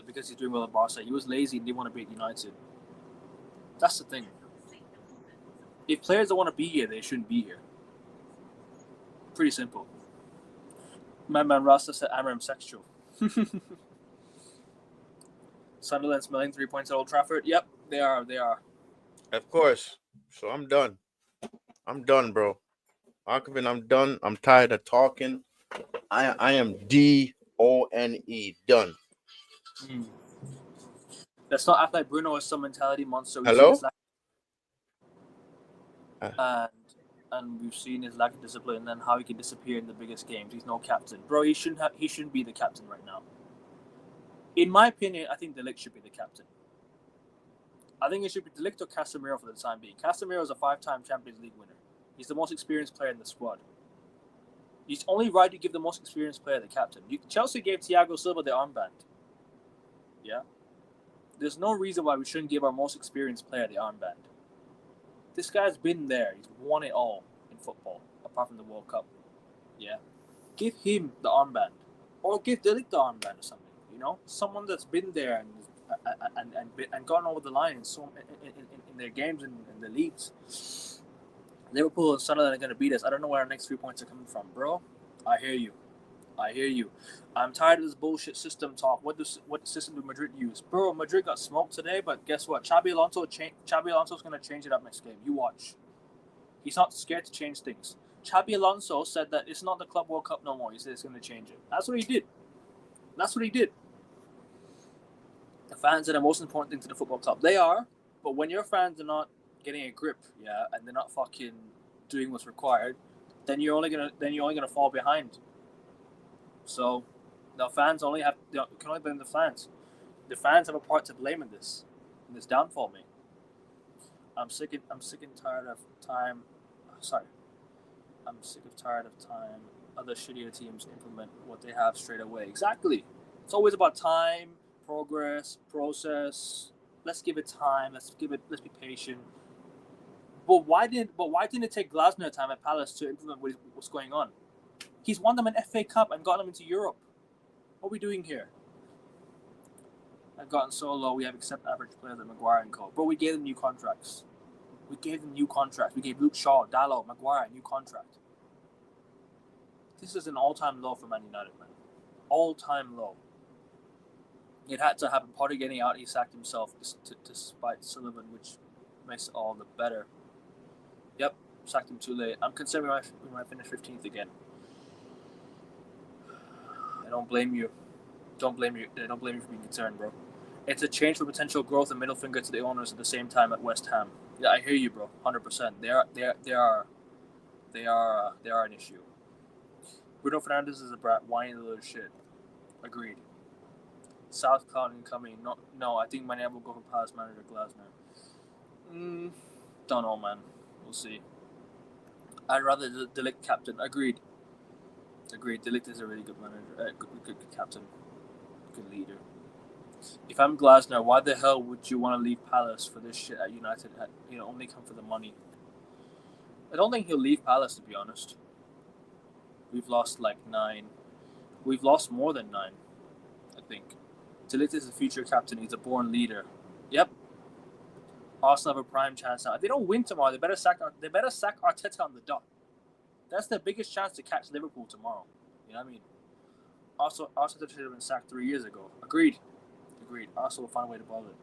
because he's doing well at Barca. He was lazy and didn't want to beat United. That's the thing. If players don't want to be here, they shouldn't be here. Pretty simple. My man Rasta said Amorim sexual. Sunderland smelling 3 points at Old Trafford. Yep, they are. Of course. So I'm done. I'm done, bro. Arkavin, I'm done. I'm tired of talking. I am DONE. Done. Let's not act like Bruno is some mentality monster. Hello? And we've seen his lack of discipline and then how he can disappear in the biggest games. He's no captain. Bro, he shouldn't be the captain right now. In my opinion, I think De Ligt should be the captain. I think it should be De Ligt or Casemiro for the time being. Casemiro is a 5-time Champions League winner. He's the most experienced player in the squad. It's only right to give the most experienced player the captain. Chelsea gave Thiago Silva the armband. Yeah? There's no reason why we shouldn't give our most experienced player the armband. This guy's been there. He's won it all in football, apart from the World Cup. Yeah. Give him the armband. Or give Delic the armband or something. You know? Someone that's been there and gone over the line in their games and in the leagues. Liverpool and Sunderland are going to beat us. I don't know where our next 3 points are coming from, bro. I hear you. I'm tired of this bullshit system talk. What system do Madrid use? Bro, Madrid got smoked today, but guess what? Xabi Alonso's going to change it up next game. You watch. He's not scared to change things. Xabi Alonso said that it's not the Club World Cup no more. He said it's going to change it. That's what he did. The fans are the most important thing to the football club. They are, but when your fans are not getting a grip, yeah, and they're not fucking doing what's required, then you're only gonna fall behind. So, the fans can only blame the fans. The fans have a part to blame in this downfall, mate. I'm sick and tired of time. I'm sick of tired of time. Other shittier teams implement what they have straight away. Exactly. It's always about time, progress, process. Let's give it time. Let's be patient. But why didn't it take Glasner time at Palace to implement what's going on? He's won them an FA Cup and got them into Europe. What are we doing here? I've gotten so low. We have accept average players like Maguire and Co. But we gave them new contracts. We gave Luke Shaw, Dalot, Maguire new contract. This is an all-time low for Man United, man. All-time low. It had to happen. Potter getting out, he sacked himself despite Sullivan, which makes it all the better. Yep, sacked him too late. I'm concerned we might finish 15th again. I don't blame you. Don't blame you for being concerned, bro. It's a change for potential growth and middle finger to the owners at the same time at West Ham. Yeah, I hear you, bro. 100%. They are an issue. Bruno Fernandes is a brat, whining a little shit. Agreed. South Cloud incoming. No, I think Mane will go for Palace manager Glasner. Don't know, man. We'll see. I'd rather De Ligt captain. Agreed. De Ligt is a really good manager. Good captain. Good leader. If I'm Glasner, why the hell would you want to leave Palace for this shit at United? Only come for the money. I don't think he'll leave Palace, to be honest. We've lost like 9. We've lost more than 9, I think. De Ligt is the future captain. He's a born leader. Yep. Arsenal have a prime chance now. If they don't win tomorrow, they better sack Arteta on the dot. That's their biggest chance to catch Liverpool tomorrow. You know what I mean? Also, Arteta should have been sacked 3 years ago. Agreed. Arsenal will find a way to ball it.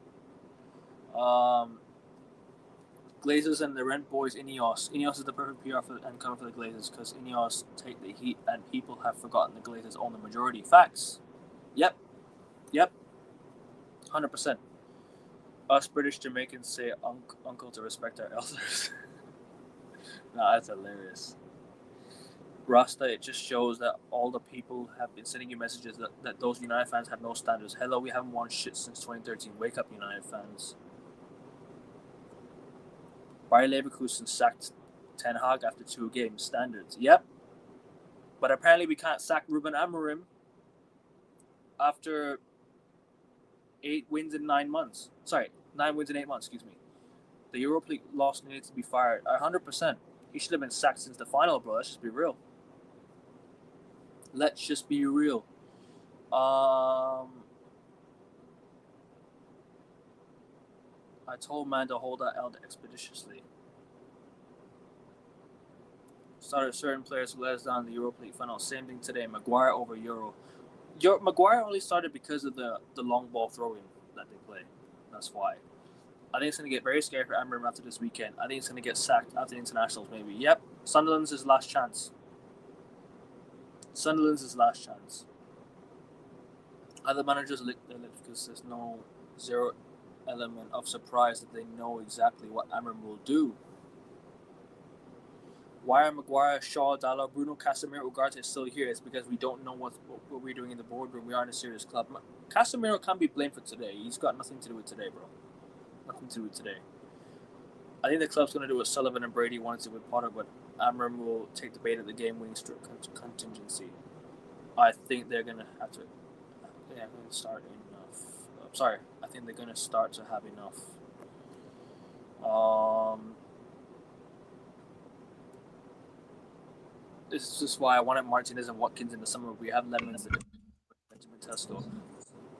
Glazers and the Rent boys, Ineos. Ineos is the perfect PR and cover for the Glazers because Ineos take the heat and people have forgotten the Glazers own the majority. Facts. Yep. 100%. Us British Jamaicans say uncle to respect our elders. Nah, that's hilarious. Rasta, it just shows that all the people have been sending you messages that those United fans have no standards. Hello, we haven't won shit since 2013. Wake up, United fans. Bayer Leverkusen sacked Ten Hag after 2 games. Standards. Yep. But apparently we can't sack Ruben Amorim after 8 wins in 9 months. Sorry, 9 wins in 8 months, excuse me. The Europa League loss needed to be fired. 100%. He should have been sacked since the final, bro. Let's just be real. I told man to hold that L expeditiously. Started certain players who let us down in the Europa League final. Same thing today. Maguire over Euro. Maguire only started because of the long ball throwing that they play. That's why. I think it's going to get very scary for Amorim after this weekend. I think it's going to get sacked after the internationals, maybe. Yep. Sunderland's his last chance. Other managers lick their lips because there's no zero element of surprise that they know exactly what Amorim will do. Why are Maguire, Shaw, Dalot, Bruno, Casemiro, Ugarte still here? It's because we don't know what we're doing in the boardroom. We aren't a serious club. Casemiro can't be blamed for today. He's got nothing to do with today, bro. Nothing to do with today. I think the club's going to do what Sullivan and Brady wanted to with Potter, but Amorim will take the bait of the game-winning contingency. I think they're going to have to start in Sorry, I think they're going to start to have enough. This is why I wanted Martinez and Watkins in the summer. We have Lemons and Benjamin Sesko.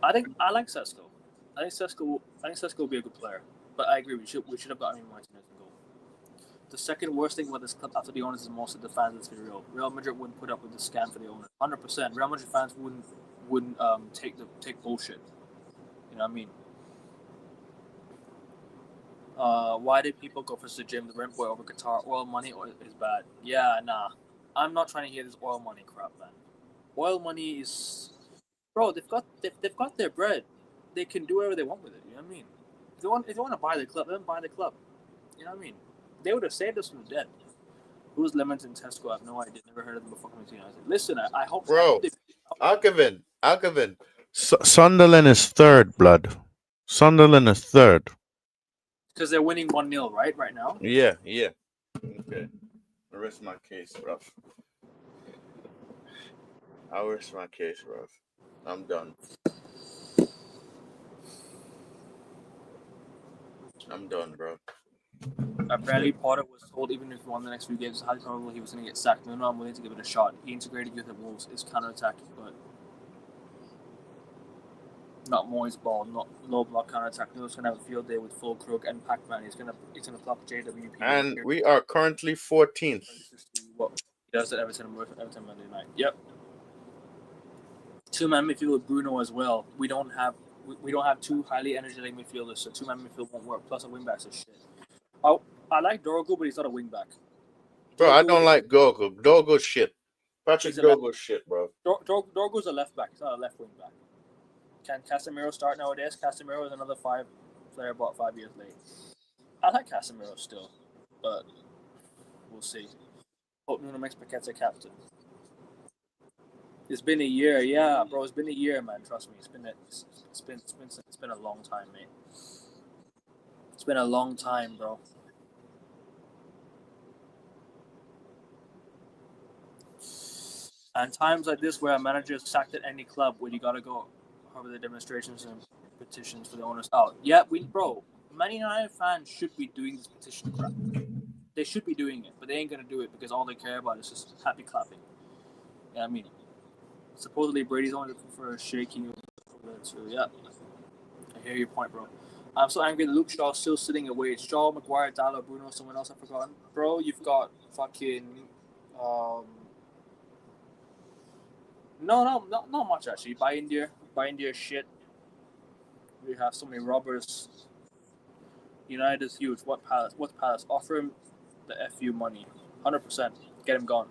I like Sesko. I think Sesko will be a good player. But I agree, we should have gotten Martinez in goal. The second worst thing about this club, after the owners, is most of the fans. Let's be real. Real Madrid wouldn't put up with the scam for the owners. 100%. Real Madrid fans wouldn't take bullshit. You know what I mean? Why did people go for Sir Jim the Rent Boy over Qatar? Oil money is bad. Yeah, nah. I'm not trying to hear this oil money crap, man. Oil money is, bro. They've got their bread. They can do whatever they want with it. You know what I mean? If they want to buy the club, then buy the club. You know what I mean? They would have saved us from the dead. Who's Lemons and Tesco? I have no idea. Never heard of them before coming to United. Listen, I hope. Bro, Alkevin. Sunderland is third, blood. Sunderland is third. Because they're winning 1-0, right now. Yeah. Okay. I rest my case, bro. I'll rest my case, bro. I'm done. Bro. Apparently, Potter was told even if he won the next few games, it's highly probable he was going to get sacked. No, I'm willing to give it a shot. He integrated youth at Wolves, is counter-attacking, but not Moyes' ball, not low block counter-attack. Nuno's going to have a field day with full Crook and Pac-Man. He's going to clock JWP. And we are currently 14th. What he does at Everton Monday night. Yep. Two-man midfield with Bruno as well. We don't have two highly energetic midfielders, so two-man midfield won't work. Plus, a wing-back's a shit. Oh, I like Dorgo, but he's not a wing-back. Bro, I don't like Dorgo. Dorgo's shit. Patrick Dorgo's shit, bro. Dorgo's a left-back. He's not a left wing-back. Can Casemiro start nowadays? Casemiro is another player bought 5 years late. I like Casemiro still, but we'll see. Hope Nuno makes Paqueta captain. It's been a year, yeah, bro. It's been a year, man. Trust me. It's been a long time, mate. It's been a long time, bro. And times like this where a manager is sacked at any club, where you gotta go over the demonstrations and petitions for the owners out. Yeah, Man United fans should be doing this petition crap. They should be doing it, but they ain't gonna do it because all they care about is just happy clapping. Yeah, I mean, supposedly Brady's only looking for a shaking. So yeah, I hear your point, bro. I'm so angry that Luke Shaw is still sitting away. It's Shaw, Maguire, Dallo, Bruno, someone else I've forgotten. Bro, you've got fucking No, not much actually. Buy India shit. We have so many robbers. United is huge. What Palace? What's Palace? Offer him the FU money. 100%. Get him gone.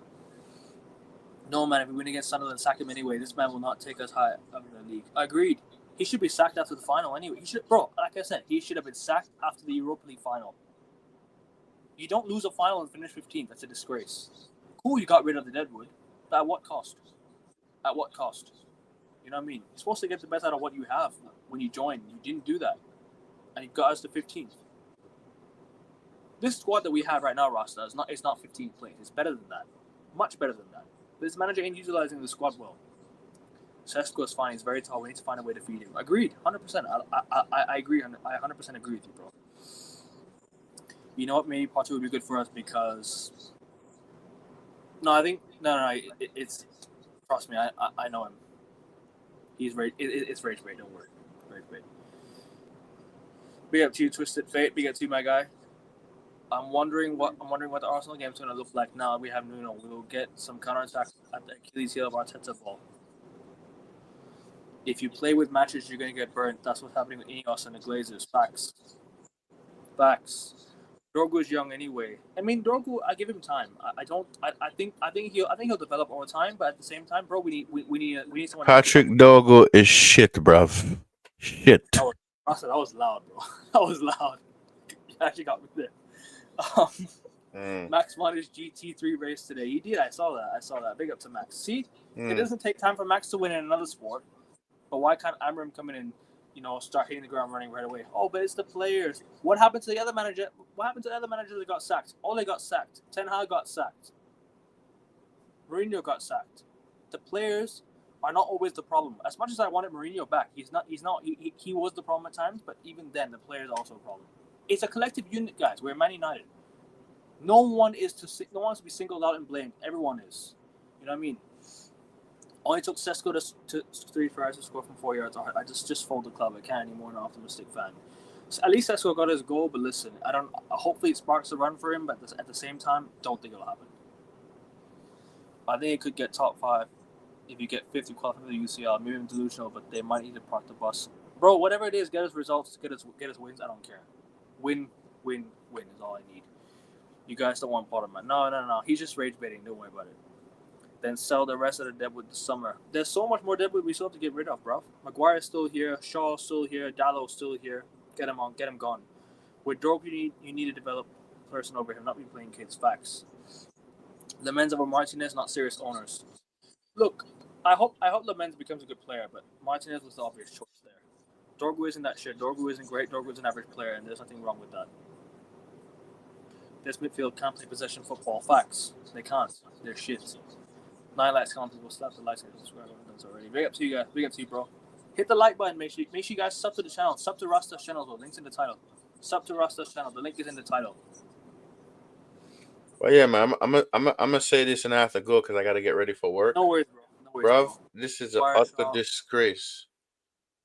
No, man, if we win against Sunderland, sack him anyway. This man will not take us high up in the league. Agreed. He should be sacked after the final anyway. Like I said, he should have been sacked after the Europa League final. You don't lose a final and finish 15th. That's a disgrace. Cool, you got rid of the Deadwood. But at what cost? At what cost? You know what I mean? You're supposed to get the best out of what you have when you join. You didn't do that. And you got us to 15th. This squad that we have right now, Rasta, it's not 15th place. It's better than that. Much better than that. This manager ain't utilizing the squad well. Sesko is fine. He's very tall. We need to find a way to feed him. Agreed. 100%. I agree. I 100% agree with you, bro. You know what? Maybe Potter would be good for us because... No, it's... Trust me, I know him. He's rage. It's rage bait. Don't worry. Rage bait. Big up to you, Twisted Fate. Big up to you, my guy. I'm wondering what the Arsenal game is going to look like now. We have Nuno. We will get some counter-attack at the Achilles heel of Arteta ball. If you play with matches, you're going to get burnt. That's what's happening with Ineos and the Glazers. Facts. Dorgu's young anyway. I mean, Dorgu, I give him time. I think he'll develop over time. But at the same time, bro, we need someone. Patrick Dorgu is shit, bruv. Shit. That was loud, bro. That was loud. You actually got me there. Max won his GT3 race today. He did. I saw that. Big up to Max. See, it doesn't take time for Max to win in another sport. But why can't Amram come in and start hitting the ground running right away? Oh, but it's the players. What happened to the other manager? What happened to the other managers that got sacked? Ole got sacked. Ten Hag got sacked. Mourinho got sacked. The players are not always the problem. As much as I wanted Mourinho back, he's not. He was the problem at times, but even then, the players are also a problem. It's a collective unit, guys. We're Man United. No one is to be singled out and blamed. Everyone is. You know what I mean? Only took Sesko to 3 tries to score from 4 yards. I just fold the club. I can't anymore. An optimistic fan. So at least Sesko got his goal, but listen, I don't. Hopefully, it sparks a run for him. But at the same time, don't think it'll happen. I think it could get top 5 if you get 50 qualified for the UCL. Maybe I'm delusional, but they might need to park the bus. Bro, whatever it is, get us results, get us wins. I don't care. Win is all I need. You guys don't want Potter, man. No. He's just rage baiting. Don't worry about it. Then sell the rest of the debt with the summer. There's so much more debt we still have to get rid of, bro. Maguire's still here. Shaw's still here. Dallow's still here. Get him on. Get him gone. With Dork, you need to develop a person over him, not be playing kids. Facts. The men's over Martinez, not serious owners. Look, I hope Lamens becomes a good player, but Martinez was the obvious choice there. Dorgu isn't that shit. Dorgu isn't great. Dorgu's an average player, and there's nothing wrong with that. This midfield can't play possession football. Facts. They can't. They're shit. 9 likes comments will slap the likes and subscribe already. Big up to you guys. Big up to you, bro. Hit the like button. Make sure you guys sub to the channel. Sub to Rasta's channel. The link's in the title. Sub to Rasta's channel. The link is in the title. Well, yeah, man. I'm gonna say this and I have to go because I gotta get ready for work. No worries, bro. Bruv, this is an utter disgrace.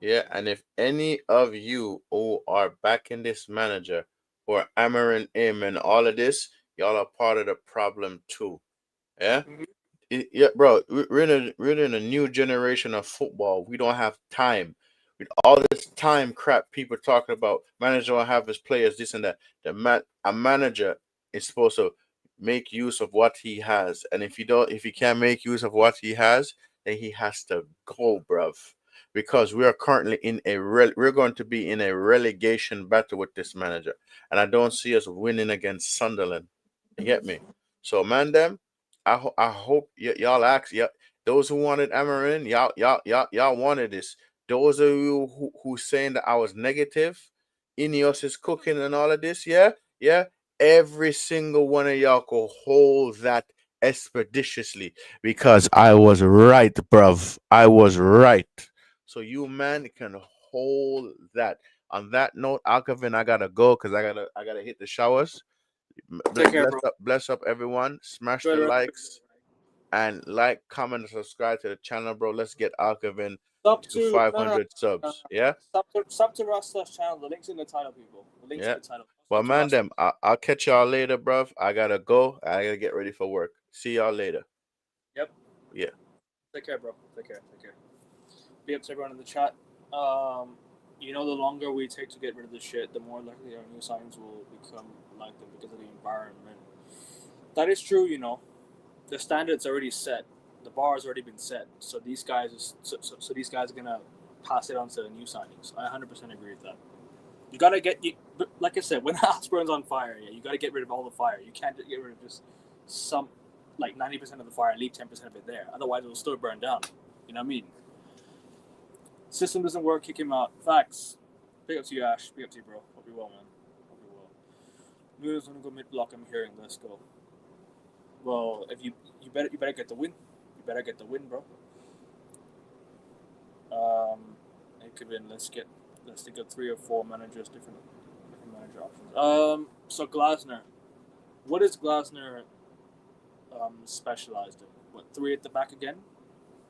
Yeah, and if any of you who are backing this manager or hammering him and all of this, y'all are part of the problem too. Yeah? Yeah, bro, we're in a new generation of football. We don't have time. With all this time crap people talking about, manager will have his players, this and that. A manager is supposed to make use of what he has. And if he can't make use of what he has, then he has to go, bruv. Because we are currently we're going to be in a relegation battle with this manager. And I don't see us winning against Sunderland. You get me? So, man, I hope y'all ask those who wanted Amarin, y'all wanted this. Those of you who saying that I was negative, Ineos is cooking and all of this, yeah. Every single one of y'all could hold that expeditiously because I was right, bruv. I was right. So you man can hold that. On that note, Alkavin, I gotta go because I gotta hit the showers. Bless up everyone. Smash the likes and comment, and subscribe to the channel, bro. Let's get Alkavin to 500 subs. Yeah. Sub to Rasta's channel. The link's in the title, people. The link's in the title. Well, man, I'll catch y'all later, bruv. I gotta go. I gotta get ready for work. See y'all later. Yep. Yeah. Take care, bro. Take care. Be up to everyone in the chat. The longer we take to get rid of this shit, the more likely our new signs will become like them because of the environment. That is true, The standard's already set. The bar's already been set. So these guys are gonna pass it on to the new signings. I 100% agree with that. You gotta like I said, when the house burns on fire, you gotta get rid of all the fire. You can't get rid of just some, like 90% of the fire, leave 10% of it there. Otherwise, it will still burn down. You know what I mean? System doesn't work, kick him out. Facts. Big up to you, Ash. Big up to you, bro. Hope you're well, man. Hope you're well. Noodles gonna go mid block. I'm hearing. Let's go. Well, if you better get the win. You better get the win, bro. It could be. Let's think of 3 or 4 managers, different manager options. So Glasner, what is Glasner specialized in? What, 3 at the back again?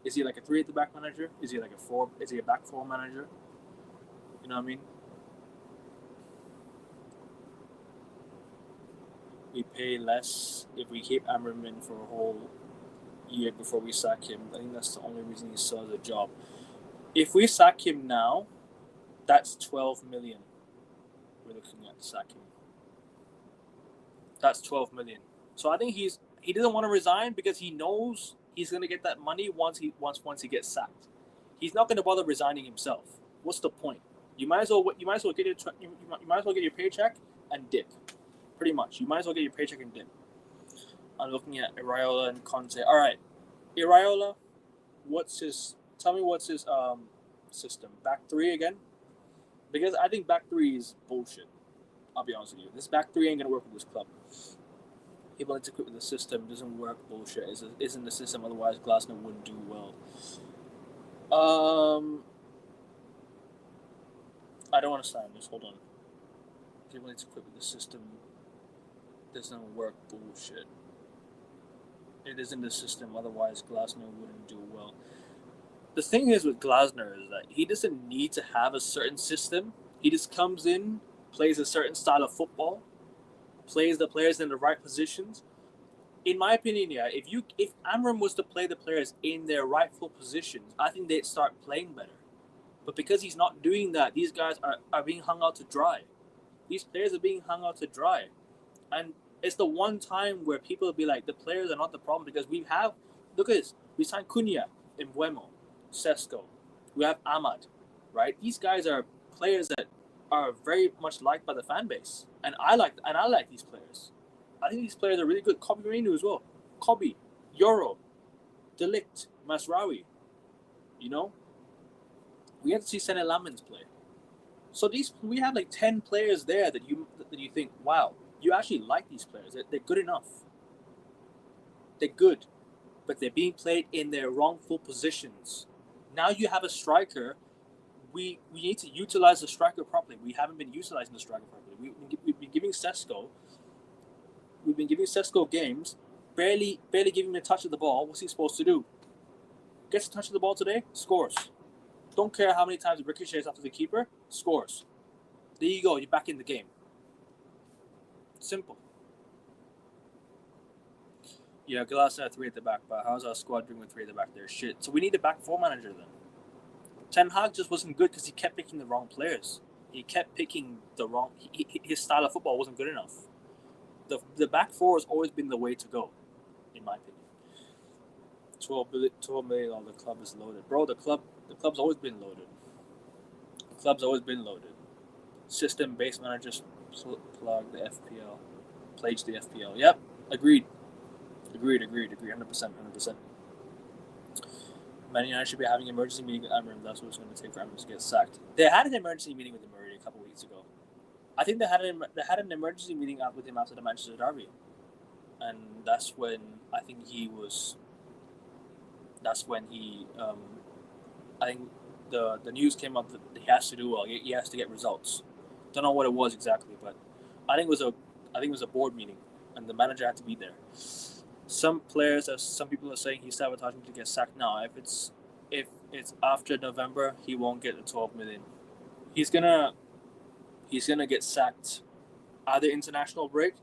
Is he like a 3 at the back manager? Is he like a 4? Is he a back 4 manager? You know what I mean? We pay less if we keep Ammerman for a whole year before we sack him. I think that's the only reason he still has a job. If we sack him now, that's 12 million we're looking at sacking. That's 12 million. So I think he doesn't want to resign because he knows he's going to get that money once he gets sacked. He's not going to bother resigning himself. What's the point? You might as well get your paycheck and dip. Pretty much. You might as well get your paycheck and dip. I'm looking at Iraola and Conte. All right. Iraola, tell me what's his system? Back 3 again? Because I think back 3 is bullshit. I'll be honest with you. This back 3 ain't going to work with this club. People need to quit with the system. It doesn't work. Bullshit. Isn't the system. Otherwise, Glasner wouldn't do well. I don't want to sign this. Hold on. Given it's equipped with the system doesn't work. Bullshit. It is in the system. Otherwise, Glasner wouldn't do well. The thing is with Glasner is that he doesn't need to have a certain system. He just comes in, plays a certain style of football, plays the players in the right positions. In my opinion, yeah, if Amram was to play the players in their rightful positions, I think they'd start playing better. But because he's not doing that, these guys are being hung out to dry. These players are being hung out to dry. And it's the one time where people will be like, the players are not the problem because look at this, we signed Cunha, Mbuemo, Sesko, we have Ahmad, right? These guys are players that are very much liked by the fan base. And I like these players. I think these players are really good. Kobe Manu as well. Kobe, Yoro, Delict, Masraoui. You know? We have to see Sene Lamens play. So we have like 10 players there that you think, wow, you actually like these players. They're good enough. They're good, but they're being played in their wrongful positions. Now you have a striker. We need to utilize the striker properly. We haven't been utilizing the striker properly. We've been giving Sesko. We've been giving Sesko games, barely giving him a touch of the ball. What's he supposed to do? Gets a touch of the ball today, scores. Don't care how many times it ricochets after the keeper, scores. There you go. You're back in the game. Simple. Yeah, Glasner 3 at the back, but how's our squad doing with 3 at the back there? Shit. So we need a back 4 manager then. Ten Hag just wasn't good because he kept picking the wrong players. He kept picking the wrong... his style of football wasn't good enough. The back 4 has always been the way to go, in my opinion. $12 million, the club is loaded. Bro, the club's always been loaded. The club's always been loaded. System-based managers plug the FPL. Pledge the FPL. Yep, agreed. 100%. Man United should be having an emergency meeting with Amram. That's what it's going to take for Amram to get sacked. They had an emergency meeting with him already a couple of weeks ago. I think they had an emergency meeting with him after the Manchester derby, and that's when I think he was. That's when he. I think the news came up that he has to do well. He has to get results. Don't know what it was exactly, but I think it was a board meeting, and the manager had to be there. Some people are saying he's sabotaging to get sacked now. If it's after November, he won't get the 12 million. He's gonna get sacked either international break,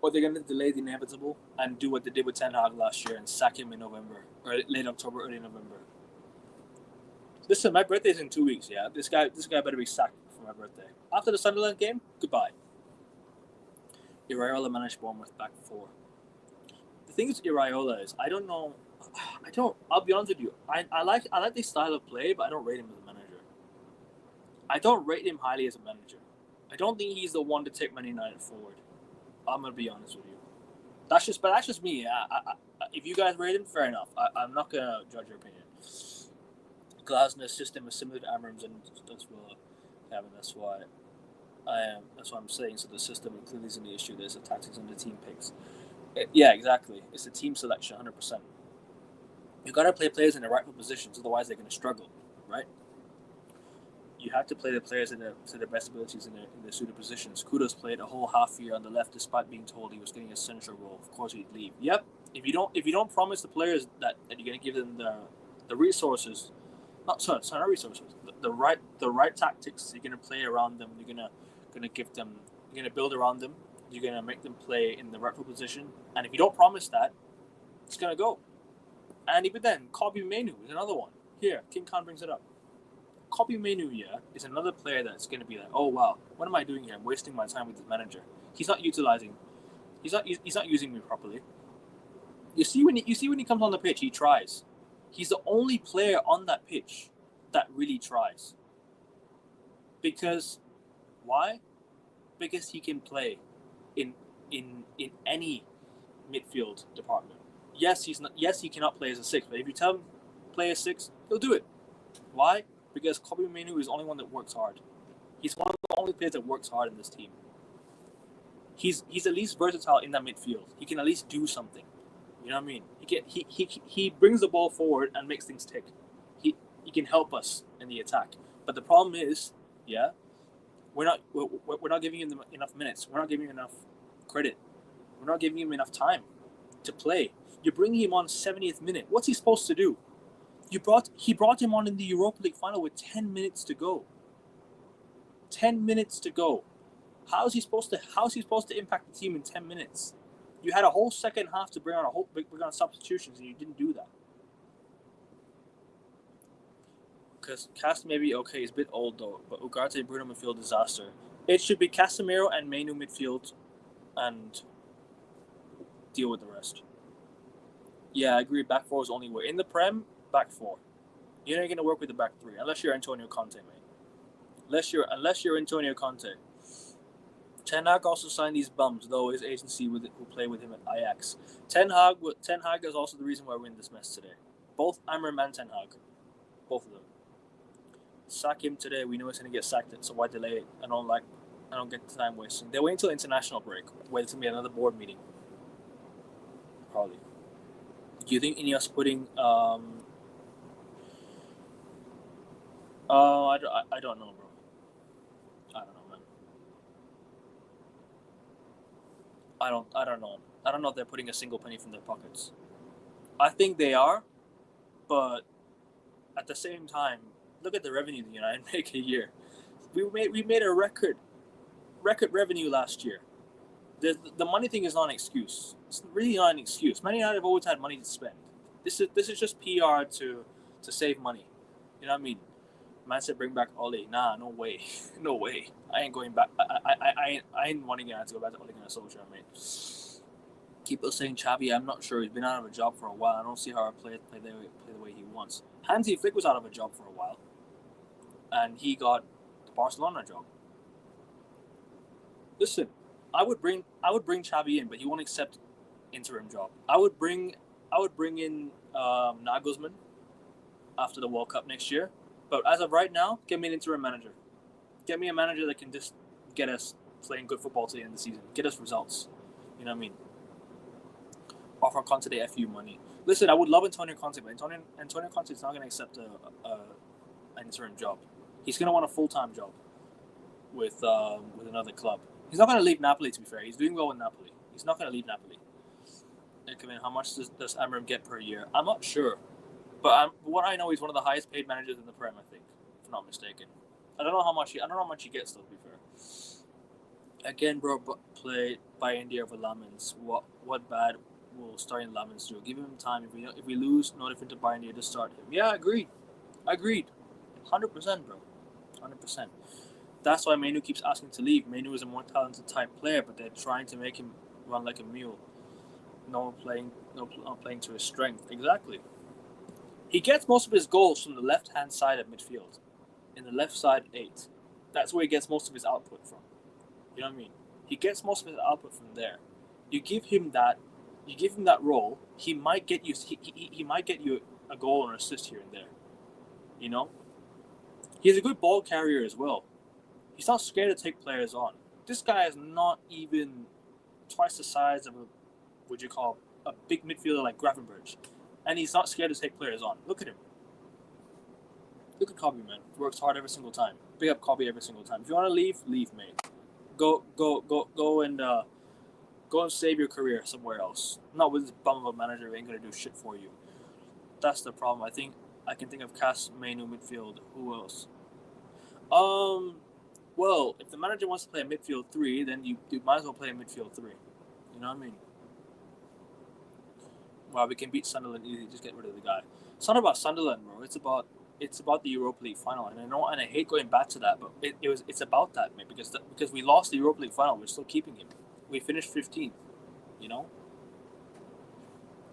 or they're gonna delay the inevitable and do what they did with Ten Hag last year and sack him in November or late October, early November. Listen, my birthday's in 2 weeks. Yeah, this guy better be sacked for my birthday. After the Sunderland game, goodbye. Iraola managed Bournemouth back 4. The thing with Iraola is I don't know. I'll be honest with you. I like the style of play, but I don't rate him as a manager. I don't rate him highly as a manager. I don't think he's the one to take Man United forward. I'm gonna be honest with you. That's just me. If you guys rate him, fair enough. I'm not gonna judge your opinion. Glasner's system is similar to Amram's, and that's what Kevin. That's why I'm saying. So the system clearly isn't the issue. There's the tactics and the team picks. Yeah, exactly. It's the team selection, 100%. You gotta play players in the rightful positions, otherwise they're gonna struggle, right? You have to play the players to their best abilities in their suited positions. Kudos played a whole half year on the left, despite being told he was getting a central role. Of course, he'd leave. Yep. If you don't promise the players that you're gonna give them the resources, not resources, the right tactics, you're gonna play around them. You're gonna give them. You're gonna build around them. You're gonna make them play in the rightful position. And if you don't promise that, it's gonna go. And even then, Kobe Manu is another one. Here, King Khan brings it up. Kobe Manu, is another player that's going to be like, oh wow, what am I doing here? I'm wasting my time with this manager. He's not using me properly. You see when he comes on the pitch, he tries. He's the only player on that pitch that really tries. Because why? Because he can play in any midfield department. Yes, he cannot play as a 6, but if you tell him play as 6, he'll do it. Why? Because Kobe Manu is the only one that works hard. He's one of the only players that works hard in this team. He's at least versatile in that midfield. He can at least do something. You know what I mean? He brings the ball forward and makes things tick. He can help us in the attack. But the problem is, we're not giving him enough minutes. We're not giving him enough credit. We're not giving him enough time to play. You're bringing him on 70th minute. What's he supposed to do? He brought him on in the Europa League final with 10 minutes to go. 10 minutes to go. How's he supposed to impact the team in 10 minutes? You had a whole second half to bring on substitutions, and you didn't do that. Because Cas maybe okay, he's a bit old though, but Ugarte, Bruno midfield disaster. It should be Casemiro and Mainu midfield, and deal with the rest. Yeah, I agree. Back four is the only way in the Prem. Back four. You're not going to work with the back three unless you're Antonio Conte, mate. Unless you're Antonio Conte. Ten Hag also signed these bums, though his agency will play with him at Ajax. Ten Hag is also the reason why we're in this mess today. Both Amram and Ten Hag. Both of them. Sack him today. We know he's going to get sacked, so why delay it? I don't get the time wasting. They're waiting until international break, where it's going to be another board meeting. Probably. Do you think Ineos putting I don't know, bro. I don't know, man. I don't know. I don't know if they're putting a single penny from their pockets. I think they are, but at the same time, look at the revenue the United make a year. We made a record revenue last year. The money thing is not an excuse. It's really not an excuse. Man United have always had money to spend. This is just PR to save money. You know what I mean? Man said bring back Ole. Nah, no way. No way. I ain't going back. I ain't wanting to go back to Ole Gunnar Solskjaer, mate. People saying Xavi, I'm not sure. He's been out of a job for a while. I don't see how a player play the way he wants. Hansi Flick was out of a job for a while, and he got the Barcelona job. Listen, I would bring Xavi in, but he won't accept interim job. I would bring in Nagelsmann after the World Cup next year. But as of right now, get me an interim manager. Get me a manager that can just get us playing good football to the end of the season. Get us results. You know what I mean? Offer Conte the FU money. Listen, I would love Antonio Conte, but Antonio Conte is not going to accept an interim job. He's going to want a full-time job with another club. He's not going to leave Napoli, to be fair. He's doing well with Napoli. He's not going to leave Napoli. How much does Amram get per year? I'm not sure. But what I know, he's one of the highest paid managers in the Prem, I think, if I'm not mistaken. I don't know how much he gets, though, to be fair. Again, bro, play by India over Lamins. What bad will starting Lamins do? Give him time. If we lose, no different to buy India, just start him. Yeah, agreed. 100%, bro. 100%. That's why Mainu keeps asking to leave. Mainu is a more talented type player, but they're trying to make him run like a mule. No playing to his strength. Exactly. He gets most of his goals from the left-hand side of midfield. In the left side 8. That's where he gets most of his output from. You know what I mean? He gets most of his output from there. You give him that role, he might get you a goal or assist here and there. You know? He's a good ball carrier as well. He's not scared to take players on. This guy is not even twice the size of a big midfielder like Gravenberch. And he's not scared to take players on. Look at him. Look at Kobe, man. Works hard every single time. Big up Kobe every single time. If you want to leave, mate. Go and save your career somewhere else. Not with this bum of a manager who ain't gonna do shit for you. That's the problem. I think I can think of Cas, Mainu, midfield. Who else? Well, if the manager wants to play a midfield 3, then you might as well play a midfield 3. You know what I mean? Wow, we can beat Sunderland easily. Just get rid of the guy. It's not about Sunderland, bro. It's about the Europa League final, and I hate going back to that, but it's about that, man. Because we lost the Europa League final, we're still keeping him. We finished 15th. You know.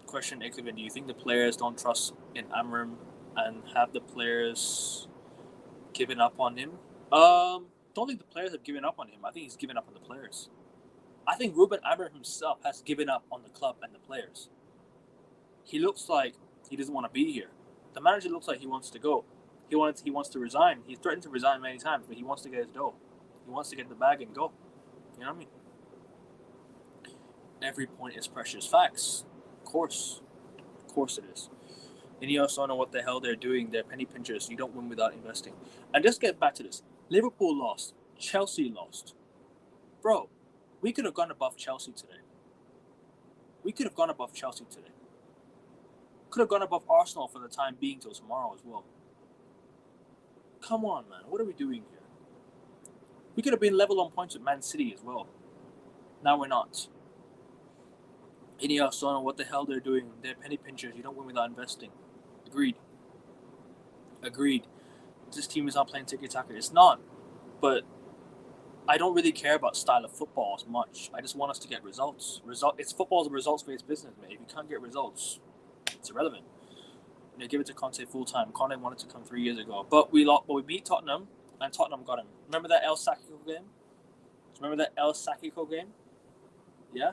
Question, Eklivan, do you think the players don't trust in Amram and have the players given up on him? Don't think the players have given up on him. I think he's given up on the players. I think Ruben Amram himself has given up on the club and the players. He looks like he doesn't want to be here. The manager looks like he wants to go. He wants to resign. He's threatened to resign many times, but he wants to get his dough. He wants to get the bag and go. You know what I mean? Every point is precious. Facts. Of course it is. Ineos don't know what the hell they're doing. They're penny pinchers. You don't win without investing. And just get back to this. Liverpool lost. Chelsea lost. Bro, we could have gone above Chelsea today. Could have gone above Arsenal for the time being till tomorrow as well. Come on, man. What are we doing here? We could have been level on points with Man City as well. Now we're not. Ineos don't know what the hell they're doing. They're penny pinchers. You don't win without investing. Agreed. This team is not playing tiki-taka. It's not. But I don't really care about style of football as much. I just want us to get results. It's football's a results-based business, man. If you can't get results, it's irrelevant. Give it to Conte full time. Conte wanted to come 3 years ago, but we beat Tottenham, and Tottenham got him. Remember that El Sacico game? Yeah.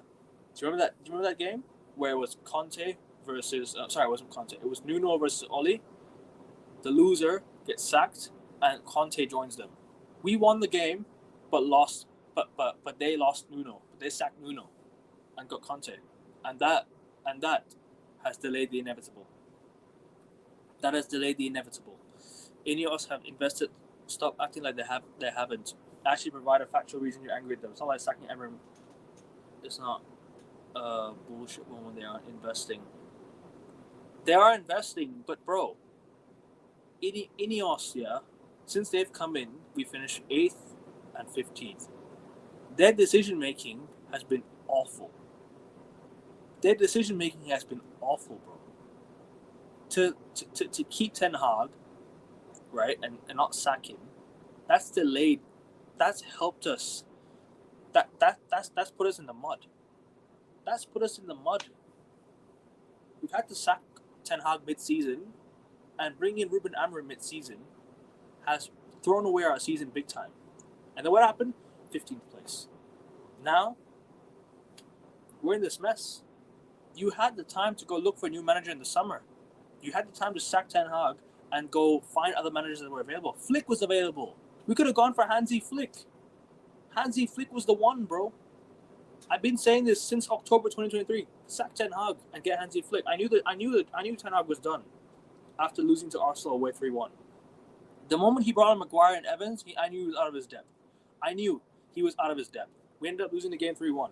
Do you remember that game where it was Conte versus? It wasn't Conte. It was Nuno versus Oli. The loser gets sacked, and Conte joins them. We won the game, but lost. But they lost Nuno. They sacked Nuno, and got Conte, and that has delayed the inevitable. Ineos have invested. Stop acting like they haven't. Actually provide a factual reason you're angry at them. It's not like sacking Emery. It's not a bullshit one when they aren't investing. They are investing, but bro, Ineos, yeah, since they've come in, we finished 8th and 15th. Their decision making has been awful. Bro. To keep Ten Hag, right, and not sack him, that's delayed. That's helped us. That's put us in the mud. We've had to sack Ten Hag mid-season, and bring in Ruben Amorim mid-season has thrown away our season big time. And then what happened? 15th place. Now we're in this mess. You had the time to go look for a new manager in the summer. You had the time to sack Ten Hag and go find other managers that were available. Flick was available. We could have gone for Hansi Flick. Hansi Flick was the one, bro. I've been saying this since October 2023. Sack Ten Hag and get Hansi Flick. I knew Ten Hag was done after losing to Arsenal away 3-1. The moment he brought in Maguire and Evans, I knew he was out of his depth. We ended up losing the game 3-1.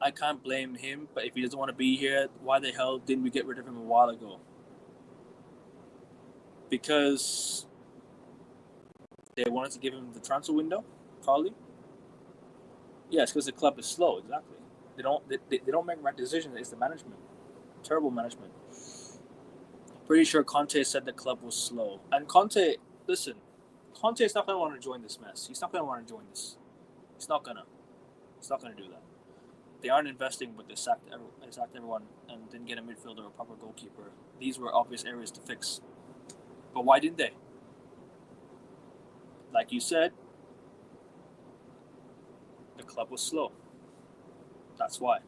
I can't blame him, but if he doesn't want to be here, why the hell didn't we get rid of him a while ago? Because they wanted to give him the transfer window, probably. Yes, because the club is slow. Exactly. They don't make right decisions. It's the management. Terrible management. Pretty sure Conte said the club was slow. And Conte, listen, Conte is not going to want to join this mess. He's not going to want to join this. He's not going to do that. They aren't investing, but they sacked everyone and didn't get a midfielder or a proper goalkeeper. These were obvious areas to fix. But why didn't they? Like you said, the club was slow. That's why.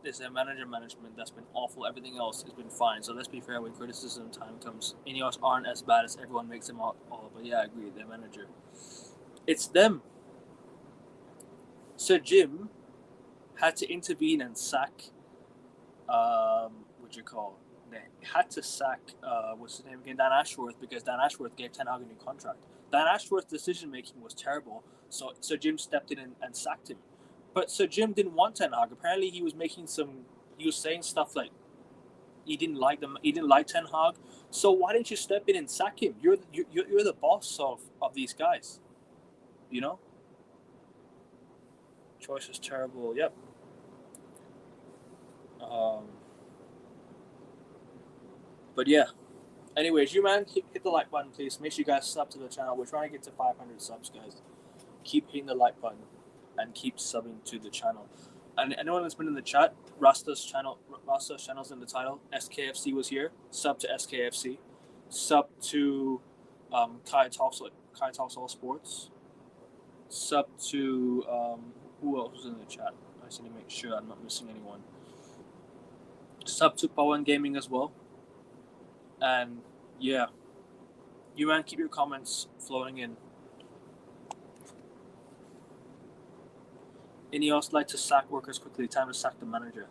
It's their manager management that's been awful. Everything else has been fine. So let's be fair, when criticism time comes, Ineos aren't as bad as everyone makes them out. But yeah, I agree. Their manager, it's them. Sir Jim had to intervene and sack. They had to sack. What's his name again? Dan Ashworth, because Dan Ashworth gave Ten Hag a new contract. Dan Ashworth's decision making was terrible. So Sir Jim stepped in and sacked him. But Sir Jim didn't want Ten Hag. Apparently, he was saying stuff like he didn't like them. He didn't like Ten Hag. So why didn't you step in and sack him? You're the boss of these guys. You know. Choice is terrible. Yep. But yeah. Anyways, you man, hit the like button, please. Make sure you guys sub to the channel. We're trying to get to 500 subs, guys. Keep hitting the like button and keep subbing to the channel. And anyone that's been in the chat, Rasta's channel's in the title. SKFC was here. Sub to SKFC. Sub to Kai Talks All Sports. Sub to who else was in the chat? I just need to make sure I'm not missing anyone. Sub to Pawan Gaming as well. And yeah, you man, keep your comments flowing in. Ineos like to sack workers quickly. Time to sack the manager.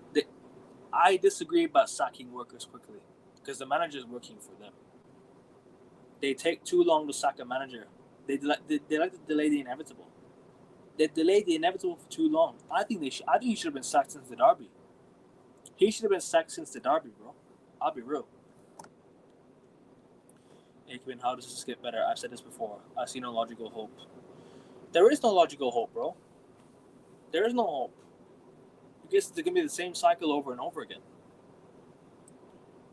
I disagree about sacking workers quickly because the manager is working for them. They take too long to sack a manager. They like to delay the inevitable. They delayed the inevitable for too long. I think he should have been sacked since the derby. He should have been sacked since the derby, bro. I'll be real. Aikman, how does this get better? I've said this before. I see no logical hope. There is no logical hope, bro. There is no hope. Because it's going to be the same cycle over and over again.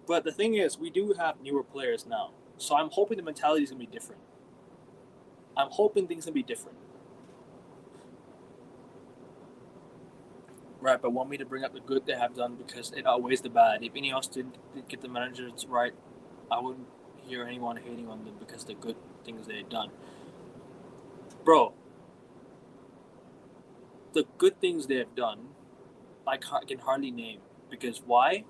But the thing is, we do have newer players now. So I'm hoping the mentality is going to be different. I'm hoping things can be different. Right, but want me to bring up the good they have done because it outweighs the bad. If Ineos didn't get the managers right, I wouldn't hear anyone hating on them because the good things they had done. Bro, the good things they have done, I can hardly name. Because why?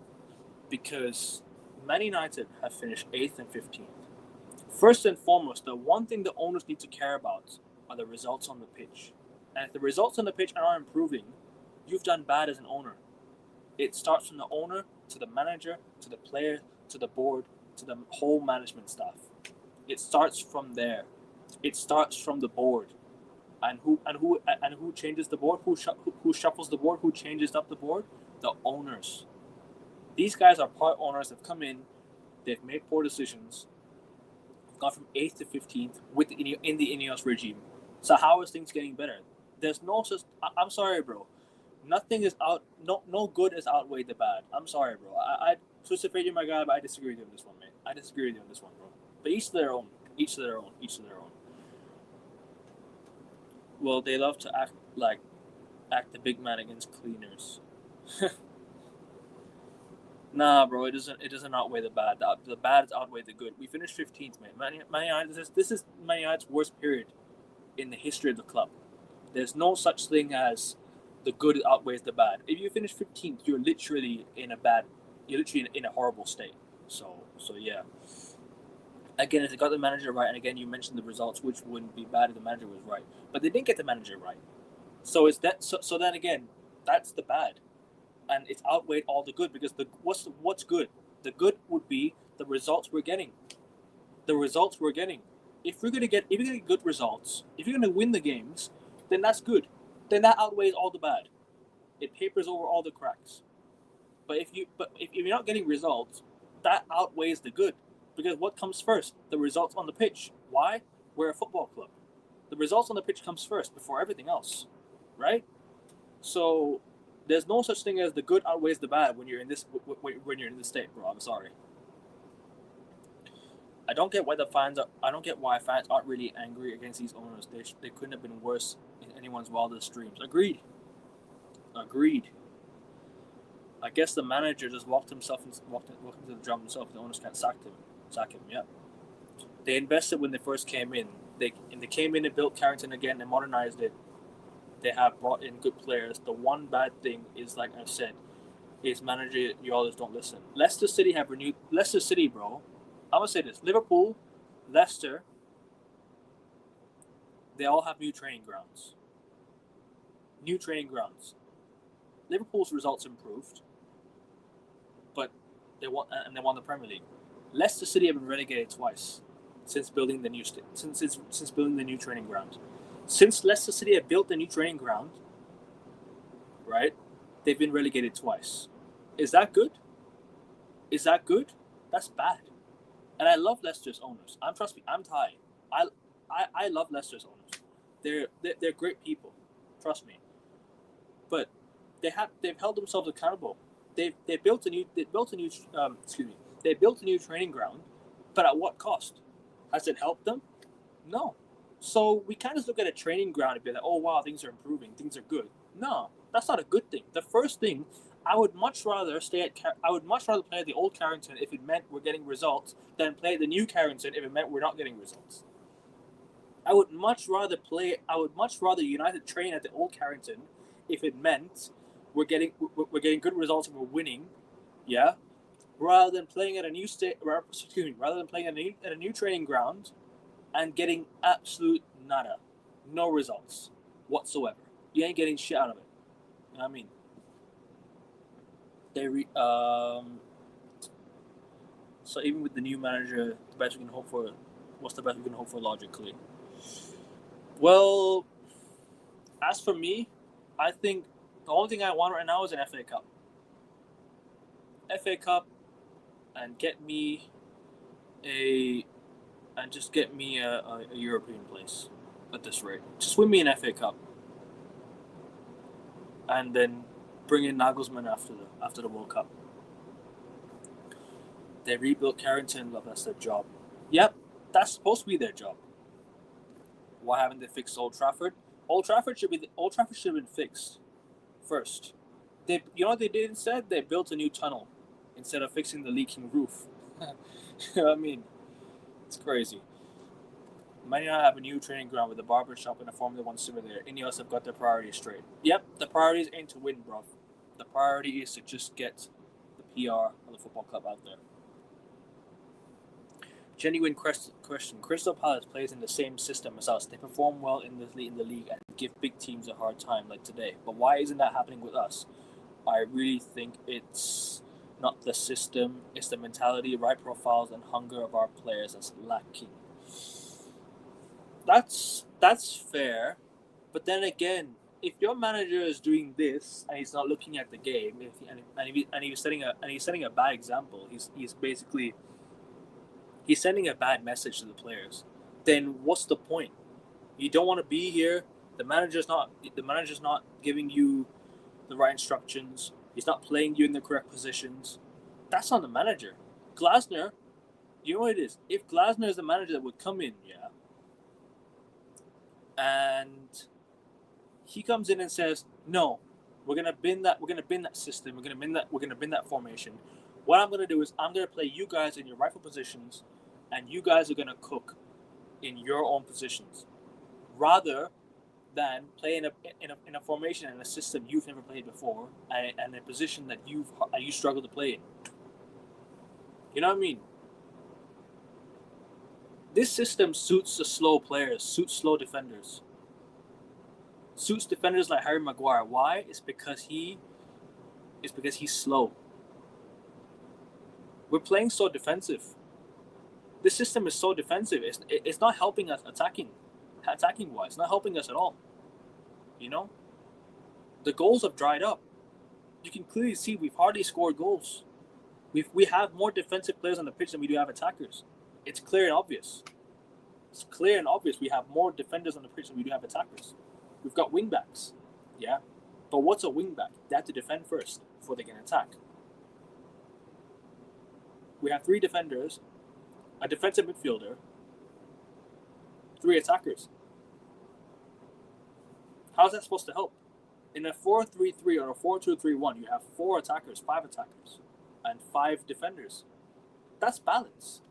Because Man United have finished 8th and 15th. First and foremost, the one thing the owners need to care about are the results on the pitch. And if the results on the pitch are not improving, you've done bad as an owner. It starts from the owner to the manager to the player to the board to the whole management staff. It starts from there. It starts from the board. And who changes the board? Who shuffles the board? Who changes up the board? The owners. These guys are part owners. They've come in. They've made poor decisions. Gone from 8th to 15th in the Ineos regime. So how is things getting better? There's no such. I'm sorry, bro. Nothing is out. No good has outweighed the bad. I'm sorry, bro. I Twist of Fate, my guy, but I disagree with you on this one, man. I disagree with you on this one, bro. But each to their own. Each to their own. Each to their own. Well, they love to act the big man against cleaners. Nah, bro. It doesn't outweigh the bad. The bad outweigh the good. We finished 15th, man. Man United. This is Man United's worst period in the history of the club. There's no such thing as the good outweighs the bad. If you finish 15th, you're literally in a horrible state. So yeah. Again, if they got the manager right, and again you mentioned the results, which wouldn't be bad if the manager was right, but they didn't get the manager right. So it's that. So then again, that's the bad, and it's outweighed all the good because what's good? The good would be the results we're getting. The results we're getting. If you're gonna get good results, if you're gonna win the games, then that's good. Then that outweighs all the bad. It papers over all the cracks. But if you're not getting results, that outweighs the good. Because what comes first? The results on the pitch. Why? We're a football club. The results on the pitch comes first before everything else, right? So there's no such thing as the good outweighs the bad when you're in this state, bro. I'm sorry. I don't get why fans aren't really angry against these owners. They couldn't have been worse in anyone's wildest dreams. Agreed. I guess the manager just walked into the job himself. The owners can't sack him. Yeah. They invested when they first came in. They came in and built Carrington again and modernized it. They have brought in good players. The one bad thing is, like I've said, is managerials don't listen. Leicester City, bro. I'm gonna say this: Liverpool, Leicester, they all have new training grounds. Liverpool's results improved, but they won the Premier League. Leicester City have been relegated twice since building the new training ground. Since Leicester City have built the new training ground, right? They've been relegated twice. Is that good? That's bad. And I love Leicester's owners. Trust me, I'm Thai. I love Leicester's owners. They're great people. Trust me. But they've held themselves accountable. They built a new training ground, but at what cost? Has it helped them? No. So we kind of look at a training ground and be like, oh wow, things are improving, things are good. No, that's not a good thing. The first thing, I would much rather play at the old Carrington if it meant we're getting results than play at the new Carrington if it meant we're not getting results. I would much rather United train at the old Carrington if it meant we're getting good results and we're winning, yeah, rather than playing at a new training ground and getting absolute nada, no results whatsoever. you ain't getting shit out of it. You know what I mean? So even with the new manager, the best we can hope for. What's the best we can hope for logically? Well, as for me, I think the only thing I want right now is an FA Cup. FA Cup, and get me a European place at this rate. Just win me an FA Cup, and then bring in Nagelsmann after the World Cup. They rebuilt Carrington. That's their job. Yep, that's supposed to be their job. Why haven't they fixed Old Trafford? Old Trafford should have been fixed first. You know what they did instead? They built a new tunnel instead of fixing the leaking roof. You know what I mean? It's crazy. Man United have a new training ground with a barber shop and a Formula One simulator. Ineos have got their priorities straight. Yep, the priorities ain't to win, bro. The priority is to just get the PR of the football club out there. Genuine question. Crystal Palace plays in the same system as us. They perform well in the league and give big teams a hard time like today. But why isn't that happening with us? I really think it's not the system. It's the mentality, right profiles, and hunger of our players that's lacking. That's fair. But then again, if your manager is doing this and he's not looking at the game, and he's setting a bad example, he's basically sending a bad message to the players. Then what's the point? You don't want to be here. The manager's not giving you the right instructions. He's not playing you in the correct positions. That's on the manager. Glasner, you know what it is? If Glasner is the manager that would come in, yeah, and he comes in and says, "No, we're gonna bin that system. We're gonna bin that formation. What I'm gonna do is I'm gonna play you guys in your rightful positions, and you guys are gonna cook in your own positions, rather than play in a formation and a system you've never played before, and a position that you struggle to play in." You know what I mean? This system suits the slow players, suits slow defenders, suits defenders like Harry Maguire. Why? It's because he's slow. We're playing so defensive. This system is so defensive. It's not helping us attacking wise. It's not helping us at all. You know, the goals have dried up. You can clearly see we've hardly scored goals. We have more defensive players on the pitch than we do have attackers. It's clear and obvious. It's clear and obvious we have more defenders on the pitch than we do have attackers. We've got wing backs, yeah, but what's a wing back? They have to defend first before they can attack. We have 3 defenders, a defensive midfielder, 3 attackers. How's that supposed to help? In a 4-3-3 or a 4-2-3-1, you have 4 attackers, 5 attackers, and 5 defenders. That's balance.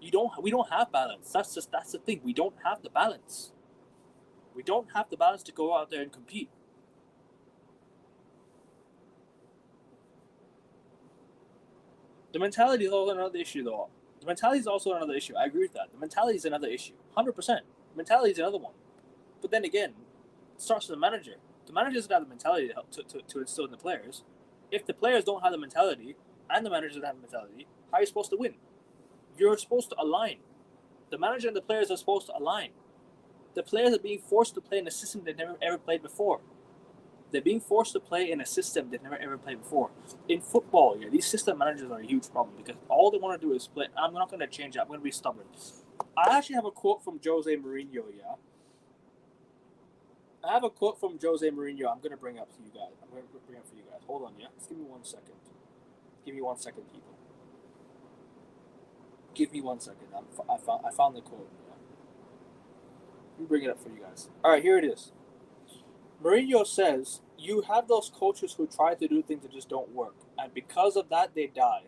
We don't have balance. That's the thing. We don't have the balance. We don't have the balance to go out there and compete. The mentality is also another issue, though. The mentality is also another issue. I agree with that. The mentality is another issue. 100%. Mentality is another one. But then again, it starts with the manager. The manager doesn't have the mentality to instill in the players. If the players don't have the mentality and the manager doesn't have the mentality, how are you supposed to win? You're supposed to align. The manager and the players are supposed to align. The players are being forced to play in a system they've never ever played before. They're being forced to play in a system they've never ever played before. In football, yeah, these system managers are a huge problem because all they want to do is play. I'm not going to change that. I'm going to be stubborn. I actually have a quote from Jose Mourinho, yeah. I have a quote from Jose Mourinho I'm going to bring up to you guys. Hold on, yeah? Just give me 1 second. Give me 1 second, people. Give me 1 second. I found the quote. Yeah. Let me bring it up for you guys. All right, here it is. Mourinho says, "You have those coaches who try to do things that just don't work, and because of that, they die.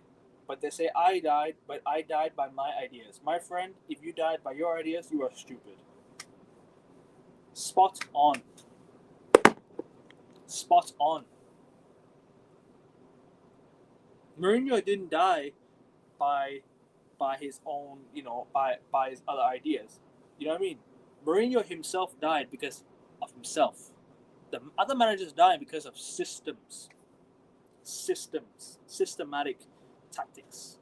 But they say, I died by my ideas. My friend, if you died by your ideas, you are stupid." Spot on. Spot on. Mourinho didn't die by his own, by his other ideas. You know what I mean? Mourinho himself died because of himself. The other managers die because of systematic tactics.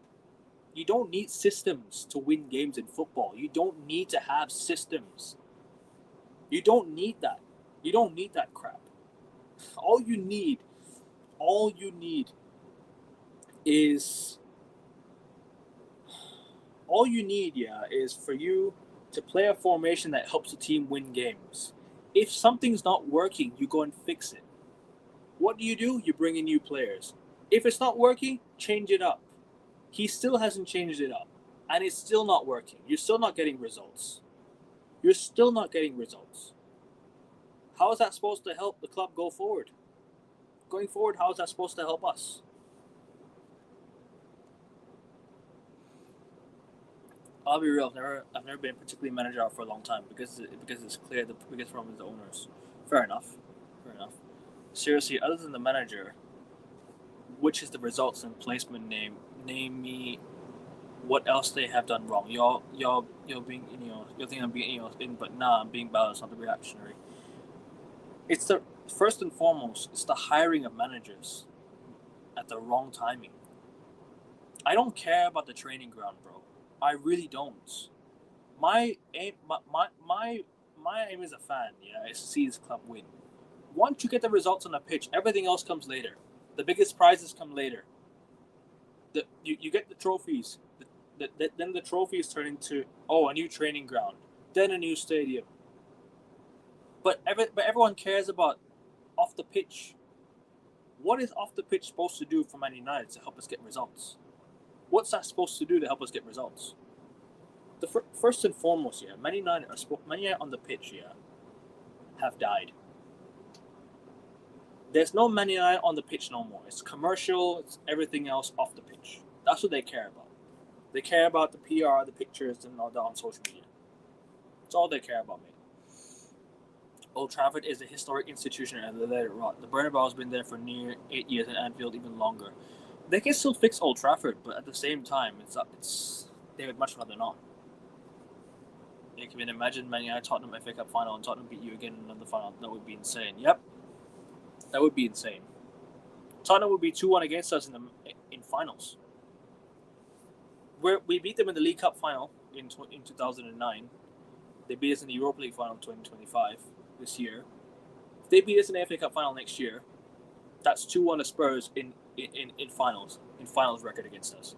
You don't need systems to win games in football. You don't need to have systems. You don't need that. You don't need that crap. All you need is is for you to play a formation that helps the team win games. If something's not working, you go and fix it. What do? You bring in new players. If it's not working, change it up. He still hasn't changed it up, and it's still not working. You're still not getting results. You're still not getting results. How is that supposed to help the club go forward? Going forward, how is that supposed to help us? I'll be real. I've never been particularly managerial for a long time because it's clear the biggest problem is the owners. Fair enough. Seriously, other than the manager, which is the results and placement name? Name me what else they have done wrong. Y'all being you think I'm being but nah, I'm being balanced, not the reactionary. It's the first and foremost. It's the hiring of managers at the wrong timing. I don't care about the training ground, bro. I really don't. My aim as a fan, is to see this club win. Once you get the results on the pitch, everything else comes later. The biggest prizes come later. You get the trophies. Then the trophies turn into a new training ground, then a new stadium. But everyone cares about off the pitch. What is off the pitch supposed to do for Man United to help us get results? What's that supposed to do to help us get results? First and foremost, Man United on the pitch, have died. There's no Man United on the pitch no more. It's commercial. It's everything else off the pitch. That's what they care about. They care about the PR, the pictures, and all that on social media. That's all they care about, mate. Old Trafford is a historic institution and they let it rot. The Bernabeu has been there for near 8 years and Anfield even longer. They can still fix Old Trafford, but at the same time, they would much rather not. You can imagine Man United Tottenham FA Cup final and Tottenham beat you again in another final. That would be insane. Yep, that would be insane. Tottenham would be 2-1 against us in finals. We beat them in the League Cup final in 2009. They beat us in the Europa League final in 2025 this year. If they beat us in the FA Cup final next year, that's 2-1 to Spurs in finals record against us.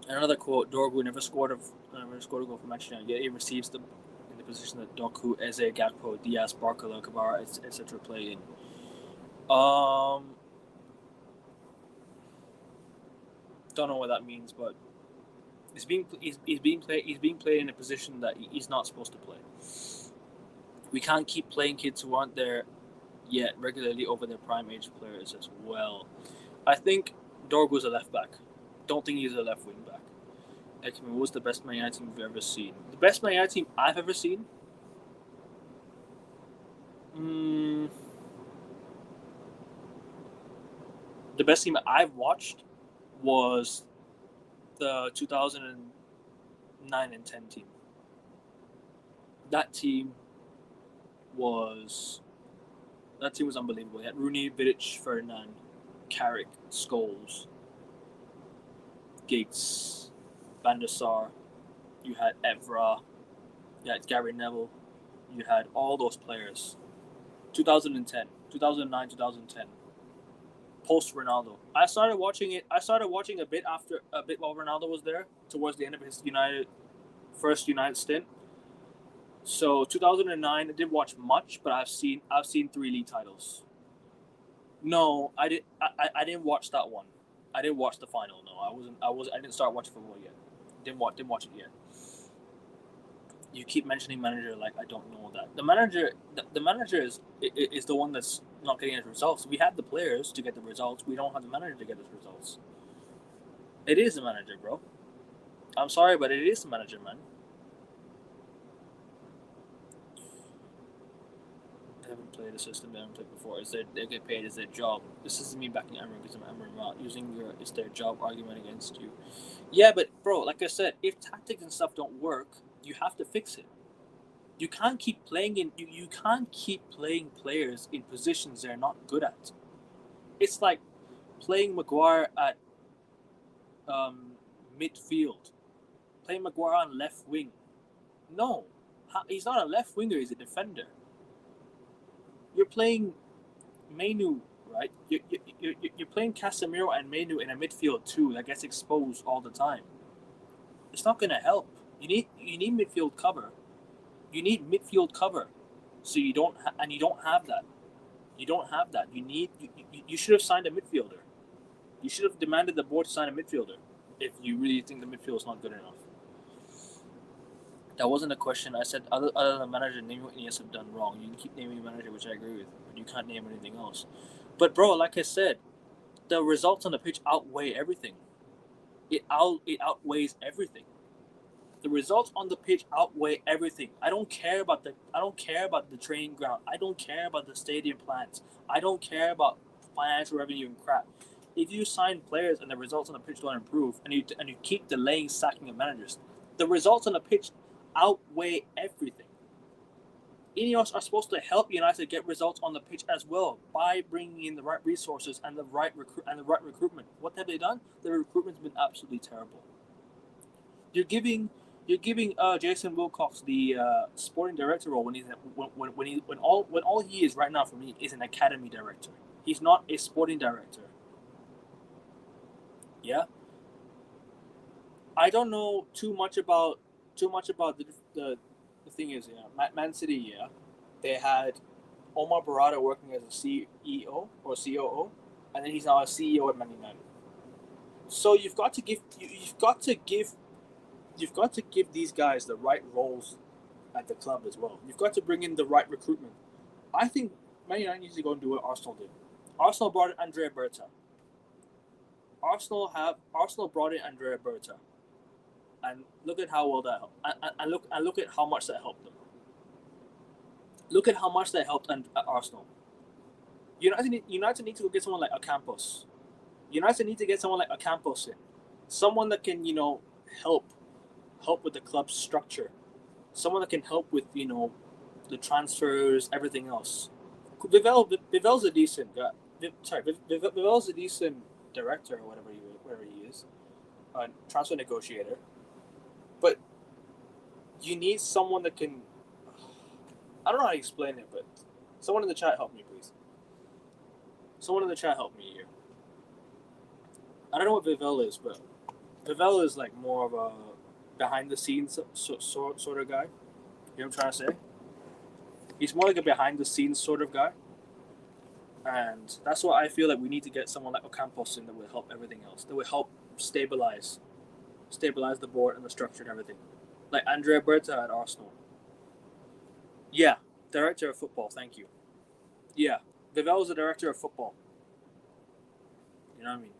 Another quote: Dorgu never scored a goal for Manchester United, yet he receives them in the position that Doku, Eze, Gakpo, Diaz, Barcola, Kabara, etc. play in. Don't know what that means, but he's being played in a position that he's not supposed to play. We can't keep playing kids who aren't there yet regularly over their prime age players as well. I think Dorgu's a left back. Don't think he's a left wing back. What was the best Man United team you've ever seen? The best Man United team I've ever seen? The best team I've watched was the 2009 and 10 team. That team was unbelievable. You had Rooney, Vidic, Ferdinand, Carrick, Scholes, Giggs, Van der Sar. You had Evra. You had Gary Neville. You had all those players. 2010, 2009, 2010. Post Ronaldo. I started watching a bit while Ronaldo was there, towards the end of his first United stint. So 2009, I didn't watch much, but I've seen 3 league titles. No, I didn't watch that one. I didn't watch the final. No, I didn't start watching football yet. Didn't watch it yet. You keep mentioning manager like I don't know that. The manager is the one that's not getting us results. We have the players to get the results. We don't have the manager to get us results. It is the manager, bro. I'm sorry, but it is the manager, man. They haven't played a system they haven't played before. They get paid as their job. This isn't me backing Amron because I'm Amron not using your it's their job argument against you. Yeah, but bro, like I said, if tactics and stuff don't work, you have to fix it. You can't keep playing you can't keep playing players in positions they're not good at. It's like playing Maguire at midfield, playing Maguire on left wing. No, he's not a left winger. He's a defender. You're playing Mainu, right? You're playing Casemiro and Mainu in a midfield too that gets exposed all the time. It's not going to help. You need midfield cover. You need midfield cover. So you don't have that. You don't have that. You should have signed a midfielder. You should have demanded the board to sign a midfielder if you really think the midfield is not good enough. That wasn't a question. I said other than manager, name what Iniesta have done wrong. You can keep naming manager, which I agree with, but you can't name anything else. But bro, like I said, the results on the pitch outweigh everything. It outweighs everything. The results on the pitch outweigh everything. I don't care about the training ground. I don't care about the stadium plans. I don't care about financial revenue and crap. If you sign players and the results on the pitch don't improve, and you keep delaying sacking of managers, the results on the pitch outweigh everything. Ineos are supposed to help United get results on the pitch as well by bringing in the right resources and the right recruitment. What have they done? The recruitment's been absolutely terrible. You're giving Jason Wilcox the sporting director role when all he is right now for me is an academy director. He's not a sporting director. Yeah, I don't know too much about the thing is, yeah, Man City, yeah, they had Omar Barada working as a CEO or COO, and then he's now a CEO at Man United. So you've got to give these guys the right roles at the club as well. You've got to bring in the right recruitment. I think Man United needs to go and do what Arsenal did. Arsenal brought in Andrea Berta. Arsenal brought in Andrea Berta. And look at how well that helped. And look at how much that helped them. Look at how much that helped at Arsenal. United need to go get someone like Ocampos. United need to get someone like Ocampos in. Someone that can, help with the club's structure. Someone that can help with, the transfers, everything else. Vivel's a decent guy. Vivel's a decent director or whatever he is. Transfer negotiator. But you need someone that can. I don't know how to explain it, but someone in the chat help me, please. Someone in the chat help me here. I don't know what Vivel is, but Vivel is like more of a behind the scenes sort of guy. You know what I'm trying to say? He's more like a behind the scenes sort of guy. And that's why I feel like we need to get someone like Ocampos in that will help everything else. That will help stabilize the board and the structure and everything. Like Andrea Berta at Arsenal. Yeah, director of football, thank you. Yeah, Vivel is the director of football. You know what I mean?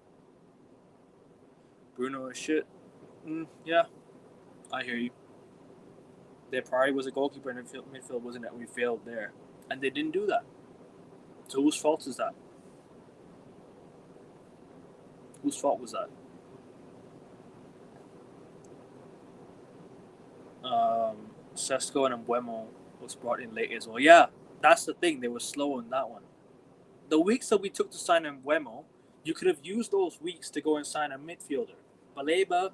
Bruno is shit. Yeah, I hear you. Their priority was a goalkeeper and midfield, wasn't it? We failed there. And they didn't do that. So whose fault is that? Whose fault was that? Sesko and Mbuemo was brought in late as well. Yeah, that's the thing. They were slow on that one. The weeks that we took to sign Mbuemo, you could have used those weeks to go and sign a midfielder. Baleba,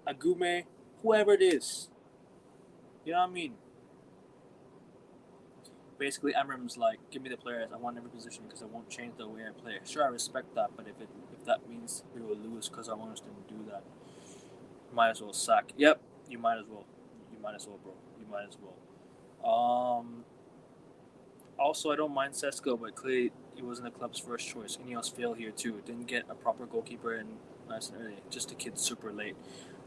Agume, whoever it is. You know what I mean? Basically, Amram's like, give me the players. I want every position because I won't change the way I play. Sure, I respect that, but if that means we will lose because our owners didn't do that, might as well sack. Yep, you might as well. You might as well, bro. You might as well. Also, I don't mind Sesko, but clearly he wasn't the club's first choice. Ineos failed here too. Didn't get a proper goalkeeper in nice and early. Just a kid super late.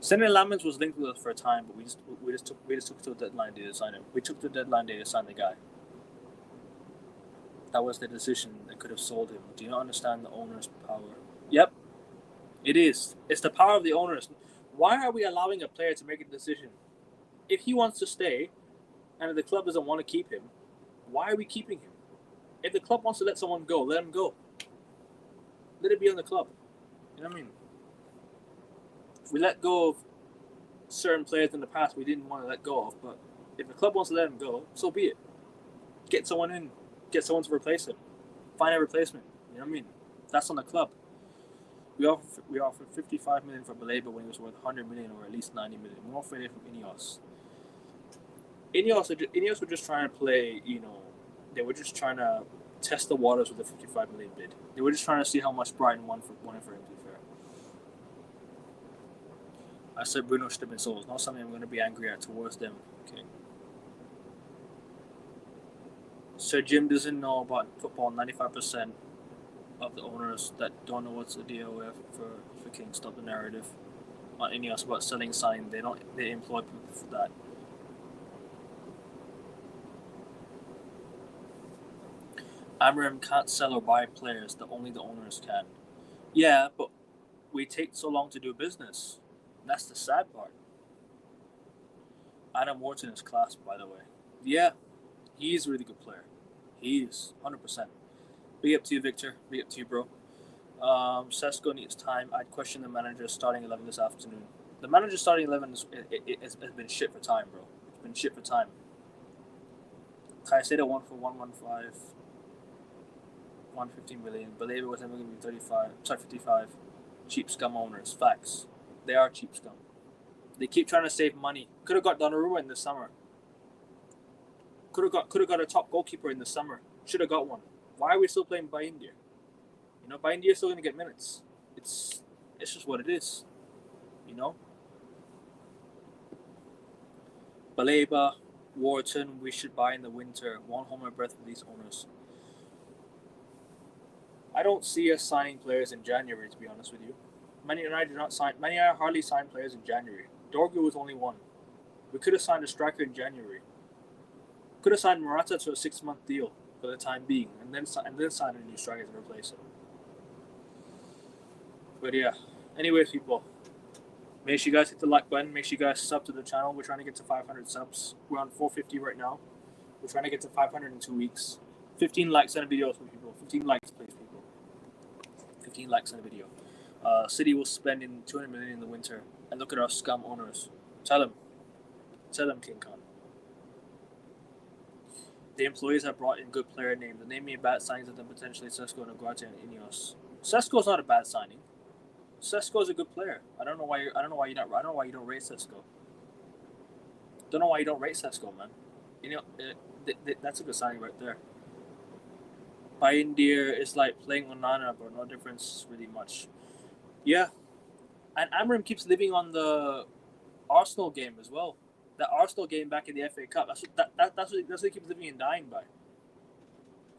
Senator Lamens was linked with us for a time, but we just took to the deadline day to sign him. We took the deadline day to sign the guy. That was the decision that could have sold him. Do you not understand the owner's power? Yep, it is. It's the power of the owners. Why are we allowing a player to make a decision? If he wants to stay, and if the club doesn't want to keep him, why are we keeping him? If the club wants to let someone go, let him go. Let it be on the club. You know what I mean? If we let go of certain players in the past we didn't want to let go of, but If the club wants to let him go, so be it. Get someone in. Get someone to replace him. Find a replacement. You know what I mean? That's on the club. We offered 55 million for Baleba when he was worth 100 million or at least 90 million. More for it from Ineos. Ineos were just trying to play, they were just trying to test the waters with the 55 million bid. They were just trying to see how much Brighton wanted for him, to be fair. I said Bruno should have been sold. It's not something I'm going to be angry at towards them. Okay. Sir Jim doesn't know about football. 95% of the owners that don't know what's the deal with for King. Stop the narrative on Ineos about selling sign. They employ people for that. Amram can't sell or buy players that only the owners can. Yeah, but we take so long to do business. That's the sad part. Adam Wharton is class, by the way. Yeah, he's a really good player. He is, 100%. Big up to you, Victor. Big up to you, bro. Sesko needs time. I'd question the manager starting 11 this afternoon. The manager starting 11 has been shit for time, bro. It's been shit for time. Caicedo won for 115. 115 million. Baleba was never going to be 55. Cheap scum owners. Facts. They are cheap scum. They keep trying to save money. Could have got Donnarumma in the summer. Could have got a top goalkeeper in the summer. Should have got one. Why are we still playing Baindia? Baindia is still going to get minutes. It's just what it is. Baleba, Wharton, we should buy in the winter. Won't hold my breath with these owners. I don't see us signing players in January, to be honest with you. Many hardly sign players in January. Dorgu was only one. We could have signed a striker in January. Could have signed Morata to a 6-month deal for the time being, and then sign a new striker to replace him. But yeah, anyways, people, make sure you guys hit the like button. Make sure you guys sub to the channel. We're trying to get to 500 subs. We're on 450 right now. We're trying to get to 500 in 2 weeks. 15 likes on a video, people. 15 likes, please, people. 15 likes on a video. City will spend in 200 million in the winter, and look at our scum owners. Tell them, King Khan. The employees have brought in good player names. The name me bad signings of them potentially Sesko and Aguate and Ineos. Sesko's not a bad signing. Sesko's a good player. I don't know why you don't rate Sesko. Don't know why you don't rate Sesko, man. That's a good signing right there. Pioneer is like playing Onana, but no difference really much. Yeah, and Amram keeps living on the Arsenal game as well. That Arsenal game back in the FA Cup. That's what he keeps living and dying by.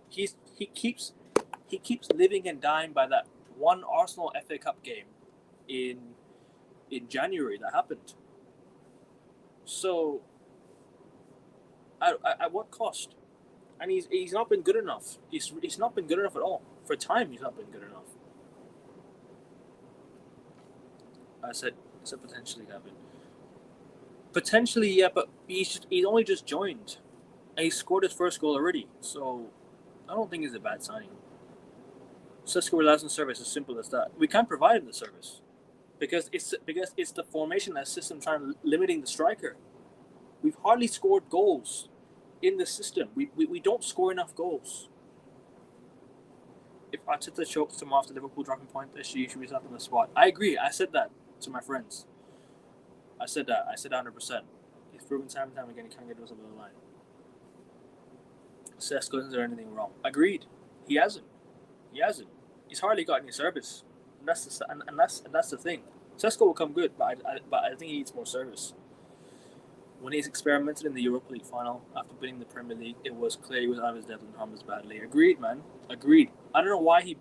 He keeps living and dying by that one Arsenal FA Cup game in January that happened. So at what cost? And he's not been good enough. He's not been good enough at all. For time, he's not been good enough. I said potentially happen. Potentially, yeah, but he's only just joined, and he scored his first goal already. So I don't think he's a bad signing. Sesko relies on service, as simple as that. We can't provide him the service because it's the formation that system trying limiting the striker. We've hardly scored goals in the system. We don't score enough goals. If Arteta chokes tomorrow after Liverpool dropping point this year, he should be up on the spot. I agree. I said that to my friends. I said 100%. He's proven time and time again he can't get us over the line. Sesko isn't there anything wrong. Agreed. He hasn't. He's hardly got any service. And that's the thing. Sesko will come good, but I think he needs more service. When he's experimented in the Europa League final after winning the Premier League, it was clear he was out of his depth and harmed us badly. Agreed, man. Agreed. I don't know why he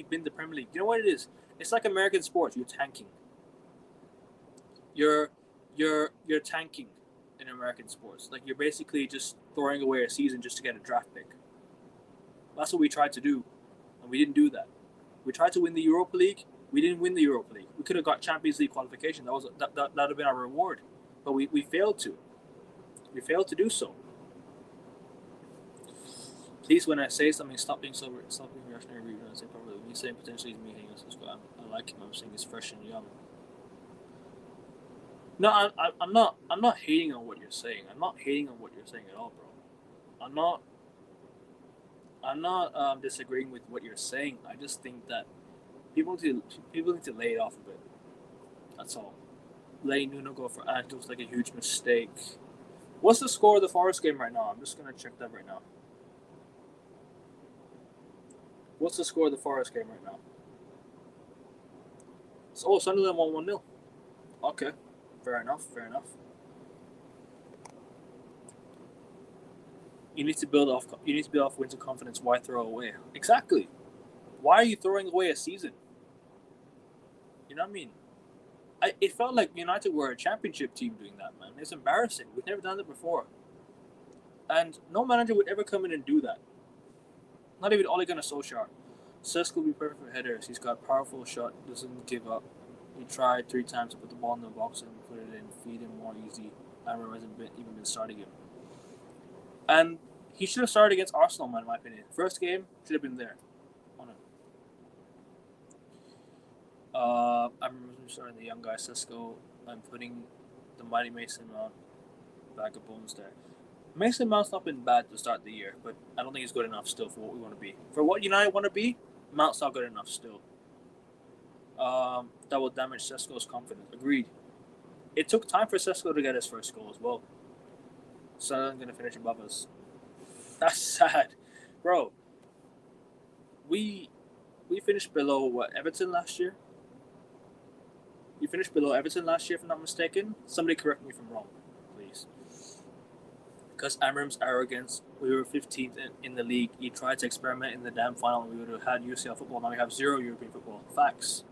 been the Premier League. You know what it is? It's like American sports. You're tanking. You're tanking in American sports. Like you're basically just throwing away a season just to get a draft pick. That's what we tried to do, and we didn't do that. We tried to win the Europa League. We didn't win the Europa League. We could have got Champions League qualification. That would have been our reward. But we failed to. We failed to do so. Please, when I say something, stop being so reactionary. When I say properly, when you say potentially he's me, I like him. I'm saying he's fresh and young. No, I'm not. I'm not hating on what you're saying. I'm not hating on what you're saying at all, bro. I'm not. I'm not disagreeing with what you're saying. I just think that people need to lay it off a bit. That's all. Letting Nuno go for Ant was like a huge mistake. What's the score of the Forest game right now? I'm just gonna check that right now. What's the score of the Forest game right now? Oh, Sunderland won 1-0. Okay, fair enough. Fair enough. You need to build off. You need to build off wins of confidence. Why throw away? Exactly. Why are you throwing away a season? You know what I mean? It felt like United were a championship team doing that, man. It's embarrassing. We've never done it before. And no manager would ever come in and do that. Not even Ole Gunnar Solskjaer. Sesko will be perfect for headers. He's got powerful shot, doesn't give up. He tried 3 times to put the ball in the box and put it in, feed him more easy. Amram hasn't even been starting him. And he should have started against Arsenal, man, in my opinion. First game, should have been there. I'm starting the young guy, Sesko. I'm putting the mighty Mason Mount back of bones there. Mason Mount's not been bad to start the year, but I don't think he's good enough still for what we want to be. For what United want to be, Mount's not good enough still. That will damage Sesko's confidence. Agreed. It took time for Sesko to get his first goal as well. So I'm going to finish above us. That's sad. Bro, we finished below, what, Everton last year? You finished below Everton last year, if I'm not mistaken. Somebody correct me if I'm wrong, please. Because Amram's arrogance, we were 15th in the league. He tried to experiment in the damn final. We would have had UCL football. Now we have 0 European football. Facts.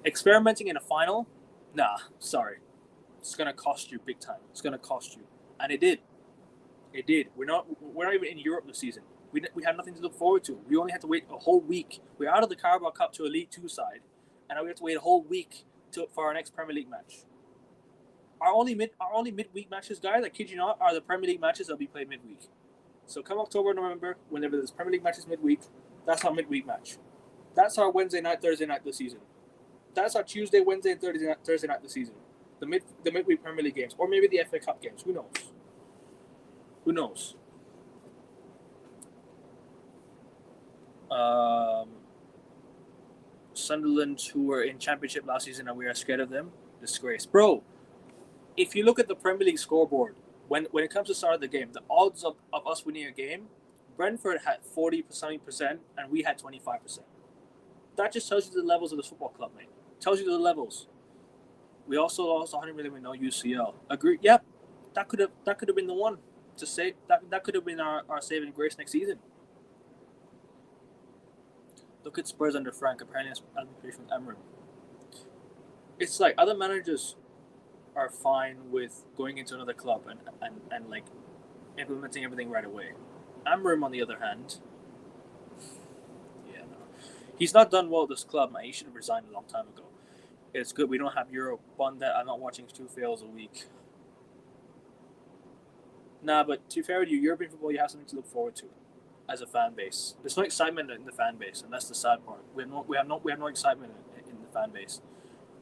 Experimenting in a final? Nah, sorry. It's gonna cost you big time. It's gonna cost you, and it did. It did. We're not even in Europe this season. We had nothing to look forward to. We only had to wait a whole week. We're out of the Carabao Cup to a League 2 side, and now we have to wait a whole week for our next Premier League match. Our only midweek matches, guys, I kid you not, are the Premier League matches that'll be played midweek. So come October, November, whenever there's Premier League matches midweek, that's our midweek match. That's our Wednesday night, Thursday night this season. That's our Tuesday, Wednesday, and Thursday night this season. The midweek Premier League games, or maybe the FA Cup games. Who knows? Who knows? Sunderland, who were in Championship last season, and we are scared of them. Disgrace, bro. If you look at the Premier League scoreboard, when it comes to start of the game, the odds of us winning a game, Brentford had 40% and we had 25%. That just tells you the levels of the football club, mate. Tells you the levels. We also lost 100 million with no UCL. Agree? Yep. That could have been the one to say that could have been our saving grace next season. Look at Spurs under Frank. Apparently, it's with Emery. It's like other managers are fine with going into another club and like implementing everything right away. Amram, on the other hand, no. He's not done well at this club, man. He should have resigned a long time ago. It's good we don't have Europe on that. I'm not watching 2 fails a week. Nah, but to be fair with you, European football, you have something to look forward to as a fan base. There's no excitement in the fan base, and that's the sad part. We have no excitement in the fan base.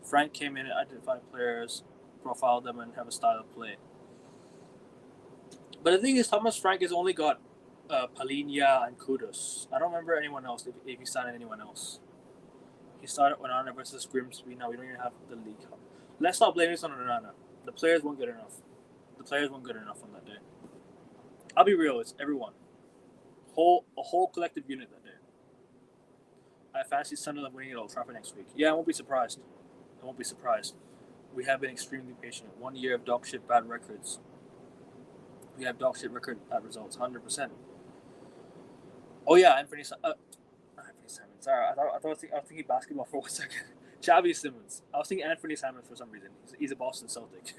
Frank came in and identified players, profile them, and have a style of play. But the thing is, Thomas Frank has only got Palhinha and Kudus. I don't remember anyone else, if he signed anyone else. He started Onana versus Grimsby. Now we don't even have the League Cup. Let's not blame this on Onana. The players weren't good enough. The players weren't good enough on that day. I'll be real, it's everyone. A whole collective unit that day. I fancy Sunderland winning at Old Trafford next week. Yeah, I won't be surprised. We have been extremely patient. 1 year of dog shit bad records. We have dog shit record bad results, 100%. Oh yeah, Anthony Simons. Sorry, I was thinking basketball for 1 second. Xavi Simons. I was thinking Anthony Simons for some reason. He's a Boston Celtic.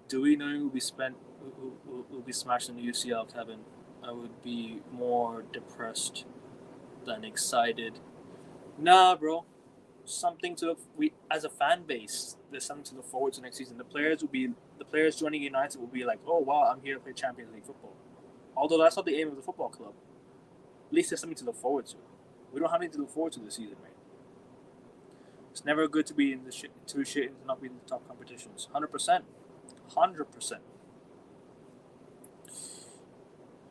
Do we know who will be smashed in the UCL, Kevin? I would be more depressed than excited. Nah, bro. Something to look. As a fan base, there's something to look forward to next season. The players joining United will be like, oh wow, I'm here to play Champions League football. Although that's not the aim of the football club. At least there's something to look forward to. We don't have anything to look forward to this season, mate. It's never good to be in the too shit and to not be in the top competitions. 100%. 100%.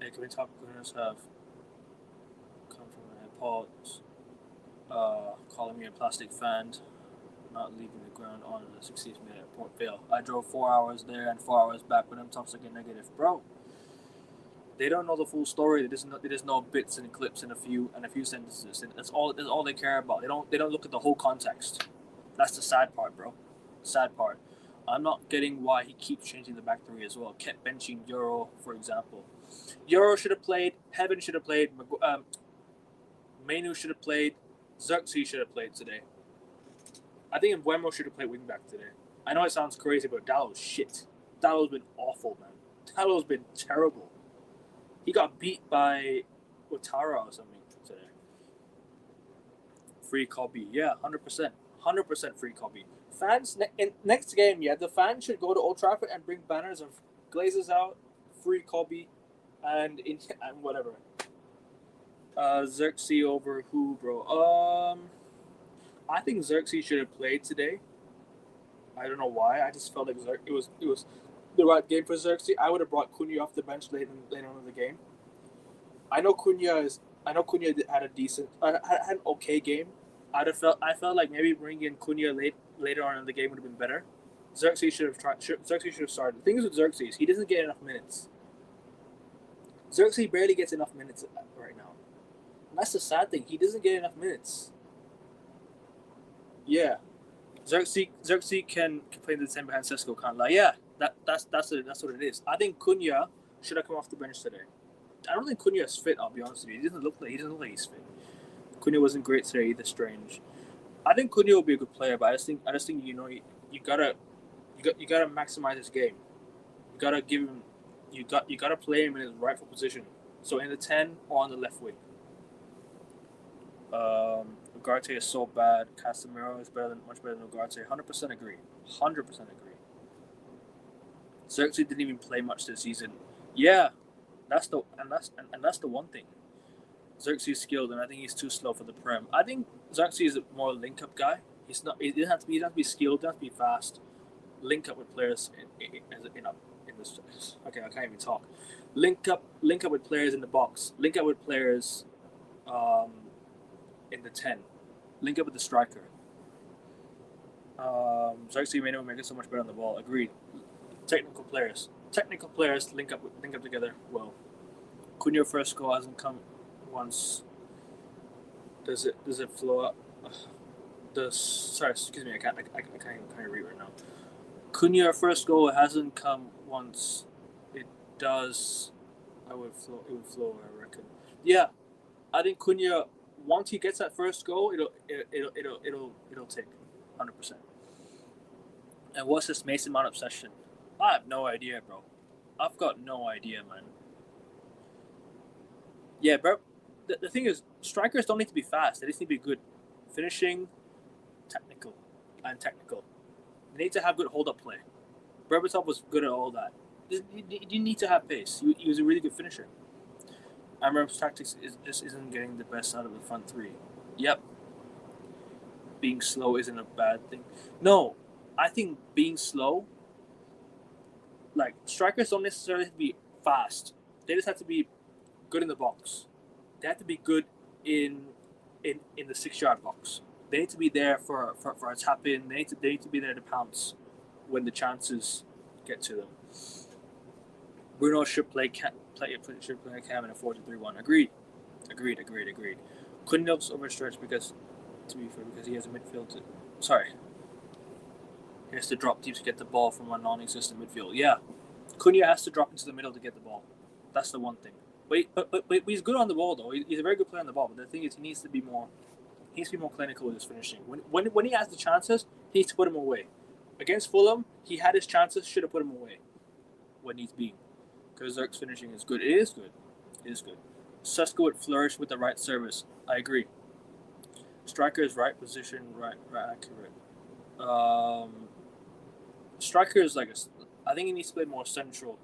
Hey, can we talk winners have come from the pods? Calling me a plastic fan, not leaving the ground on the 60th minute at Port Vale. I drove 4 hours there and 4 hours back, but them tops again negative, bro. They don't know the full story. They just know bits and clips and a few sentences, and that's all they care about. They don't look at the whole context. That's the sad part, bro. Sad part. I'm not getting why he keeps changing the back three as well. Kept benching Euro, for example. Euro should have played. Heaven should have played. Mainu should have played. Xerxes should have played today. I think Mbeumo should have played wing back today. I know it sounds crazy, but Dallow's shit. Dallow's been awful, man. Dallow's been terrible. He got beat by Ouattara or something today. Free Kobe. Yeah, 100%. 100% free Kobe. Fans, next game, the fans should go to Old Trafford and bring banners of Glazers out, free Kobe, and whatever. Xerxes over who, bro? I think Xerxes should have played today. I don't know why. I just felt like it was the right game for Xerxes. I would have brought Cunha off the bench later on in the game. I know Cunha had a decent, had an okay game. I felt like maybe bringing in Cunha later on in the game would have been better. Xerxes should have started. The thing is with Xerxes, he doesn't get enough minutes. Xerxes barely gets enough minutes right now. And that's the sad thing. He doesn't get enough minutes. Yeah. Xerxes can play in the 10 behind Sesko, can't lie. Yeah, that's what it is. I think Cunha should have come off the bench today. I don't think Cunha is fit, I'll be honest with you. He doesn't look like he's fit. Cunha wasn't great today either, strange. I think Cunha will be a good player, but I just think you gotta maximize his game. You gotta give him you gotta play him in his rightful position. So in the 10 or on the left wing. Ugarte is so bad. Casemiro is much better than Ugarte. 100% agree. 100% agree. Xerxes didn't even play much this season. Yeah, that's the one thing. Xerxes is skilled, and I think he's too slow for the Prem. I think Xerxes is a more link-up guy. He's not. He doesn't have to be. He doesn't have to be skilled. He doesn't have to be fast. Link up with players in this. Okay, I can't even talk. Link up with players in the box. Link up with players, in the 10. Link up with the striker. Xerxes may not make it so much better on the ball. Agreed. Technical players link up together well. Cunha first goal hasn't come once. Does it flow up? Sorry, excuse me. I can't even read right now. Cunha first goal hasn't come once. It does. It would flow. I reckon. Yeah, I think Cunha, once he gets that first goal, it'll take 100%. And what's this Mason Mount obsession? I have no idea, bro. I've got no idea, man. Yeah, bro. The thing is, strikers don't need to be fast. They just need to be good. Finishing, technical. They need to have good hold-up play. Berbatov was good at all that. You need to have pace. He was a really good finisher. Amram's tactics just isn't getting the best out of the front three. Yep. Being slow isn't a bad thing. No, I think being slow, like, strikers don't necessarily have to be fast. They just have to be good in the box. They have to be good in the 6-yard box. They need to be there for a tap in. They need to be there to pounce when the chances get to them. Bruno should play Cam in a 4-3-1. Agreed. Couldn't help overstretch because he has a midfield. He has to drop deep to get the ball from a non-existent midfield. Yeah, Cunha has to drop into the middle to get the ball. That's the one thing. But he's good on the ball though. He's a very good player on the ball. But the thing is, he needs to be more clinical with his finishing. When he has the chances, he needs to put them away. Against Fulham, he had his chances, should have put them away when needs be. Because Zerk's finishing is good. It is good. Sesko would flourish with the right service. I agree. Striker is right position, right accurate. Striker is I think he needs to play more central.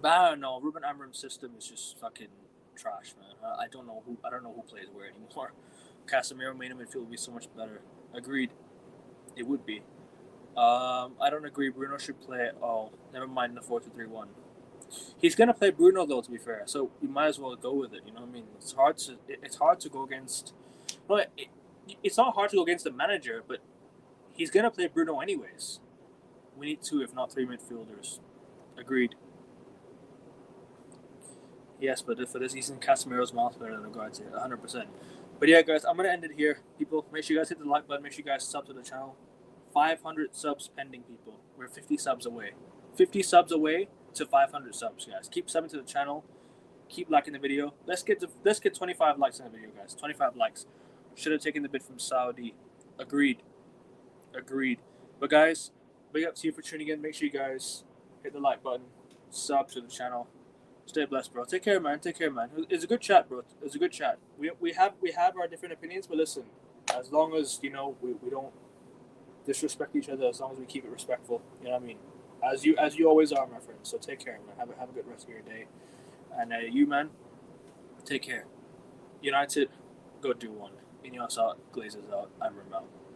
But I don't know. Ruben Amorim's system is just fucking trash, man. I don't know who plays where anymore. Casemiro main midfield would be so much better. Agreed. It would be. I don't agree. Bruno should play. Oh, never mind the 4-2-3-1. He's gonna play Bruno though, to be fair. So you might as well go with it. You know what I mean? It's hard to go against. Well, it's not hard to go against the manager, but he's gonna play Bruno anyways. We need 2, if not 3 midfielders. Agreed. Yes, but for this season, Casemiro's miles better than Odegaard's here, 100%. But yeah, guys, I'm gonna end it here. People, make sure you guys hit the like button. Make sure you guys sub to the channel. 500 subs pending, people. We're 50 subs away. 50 subs away to 500 subs, guys. Keep subbing to the channel. Keep liking the video. Let's get 25 likes in the video, guys. 25 likes. Should have taken the bid from Saudi. Agreed. But guys, big up to you for tuning in. Make sure you guys hit the like button, sub to the channel. Stay blessed, bro. Take care, man. It's a good chat, bro. It's a good chat. We have our different opinions, but listen, as long as we don't disrespect each other, as long as we keep it respectful, you know what I mean. As you always are, my friend. So take care, man. Have a good rest of your day, and you, man, take care. United, go do one. Ineos out, Glazers out. I'm out.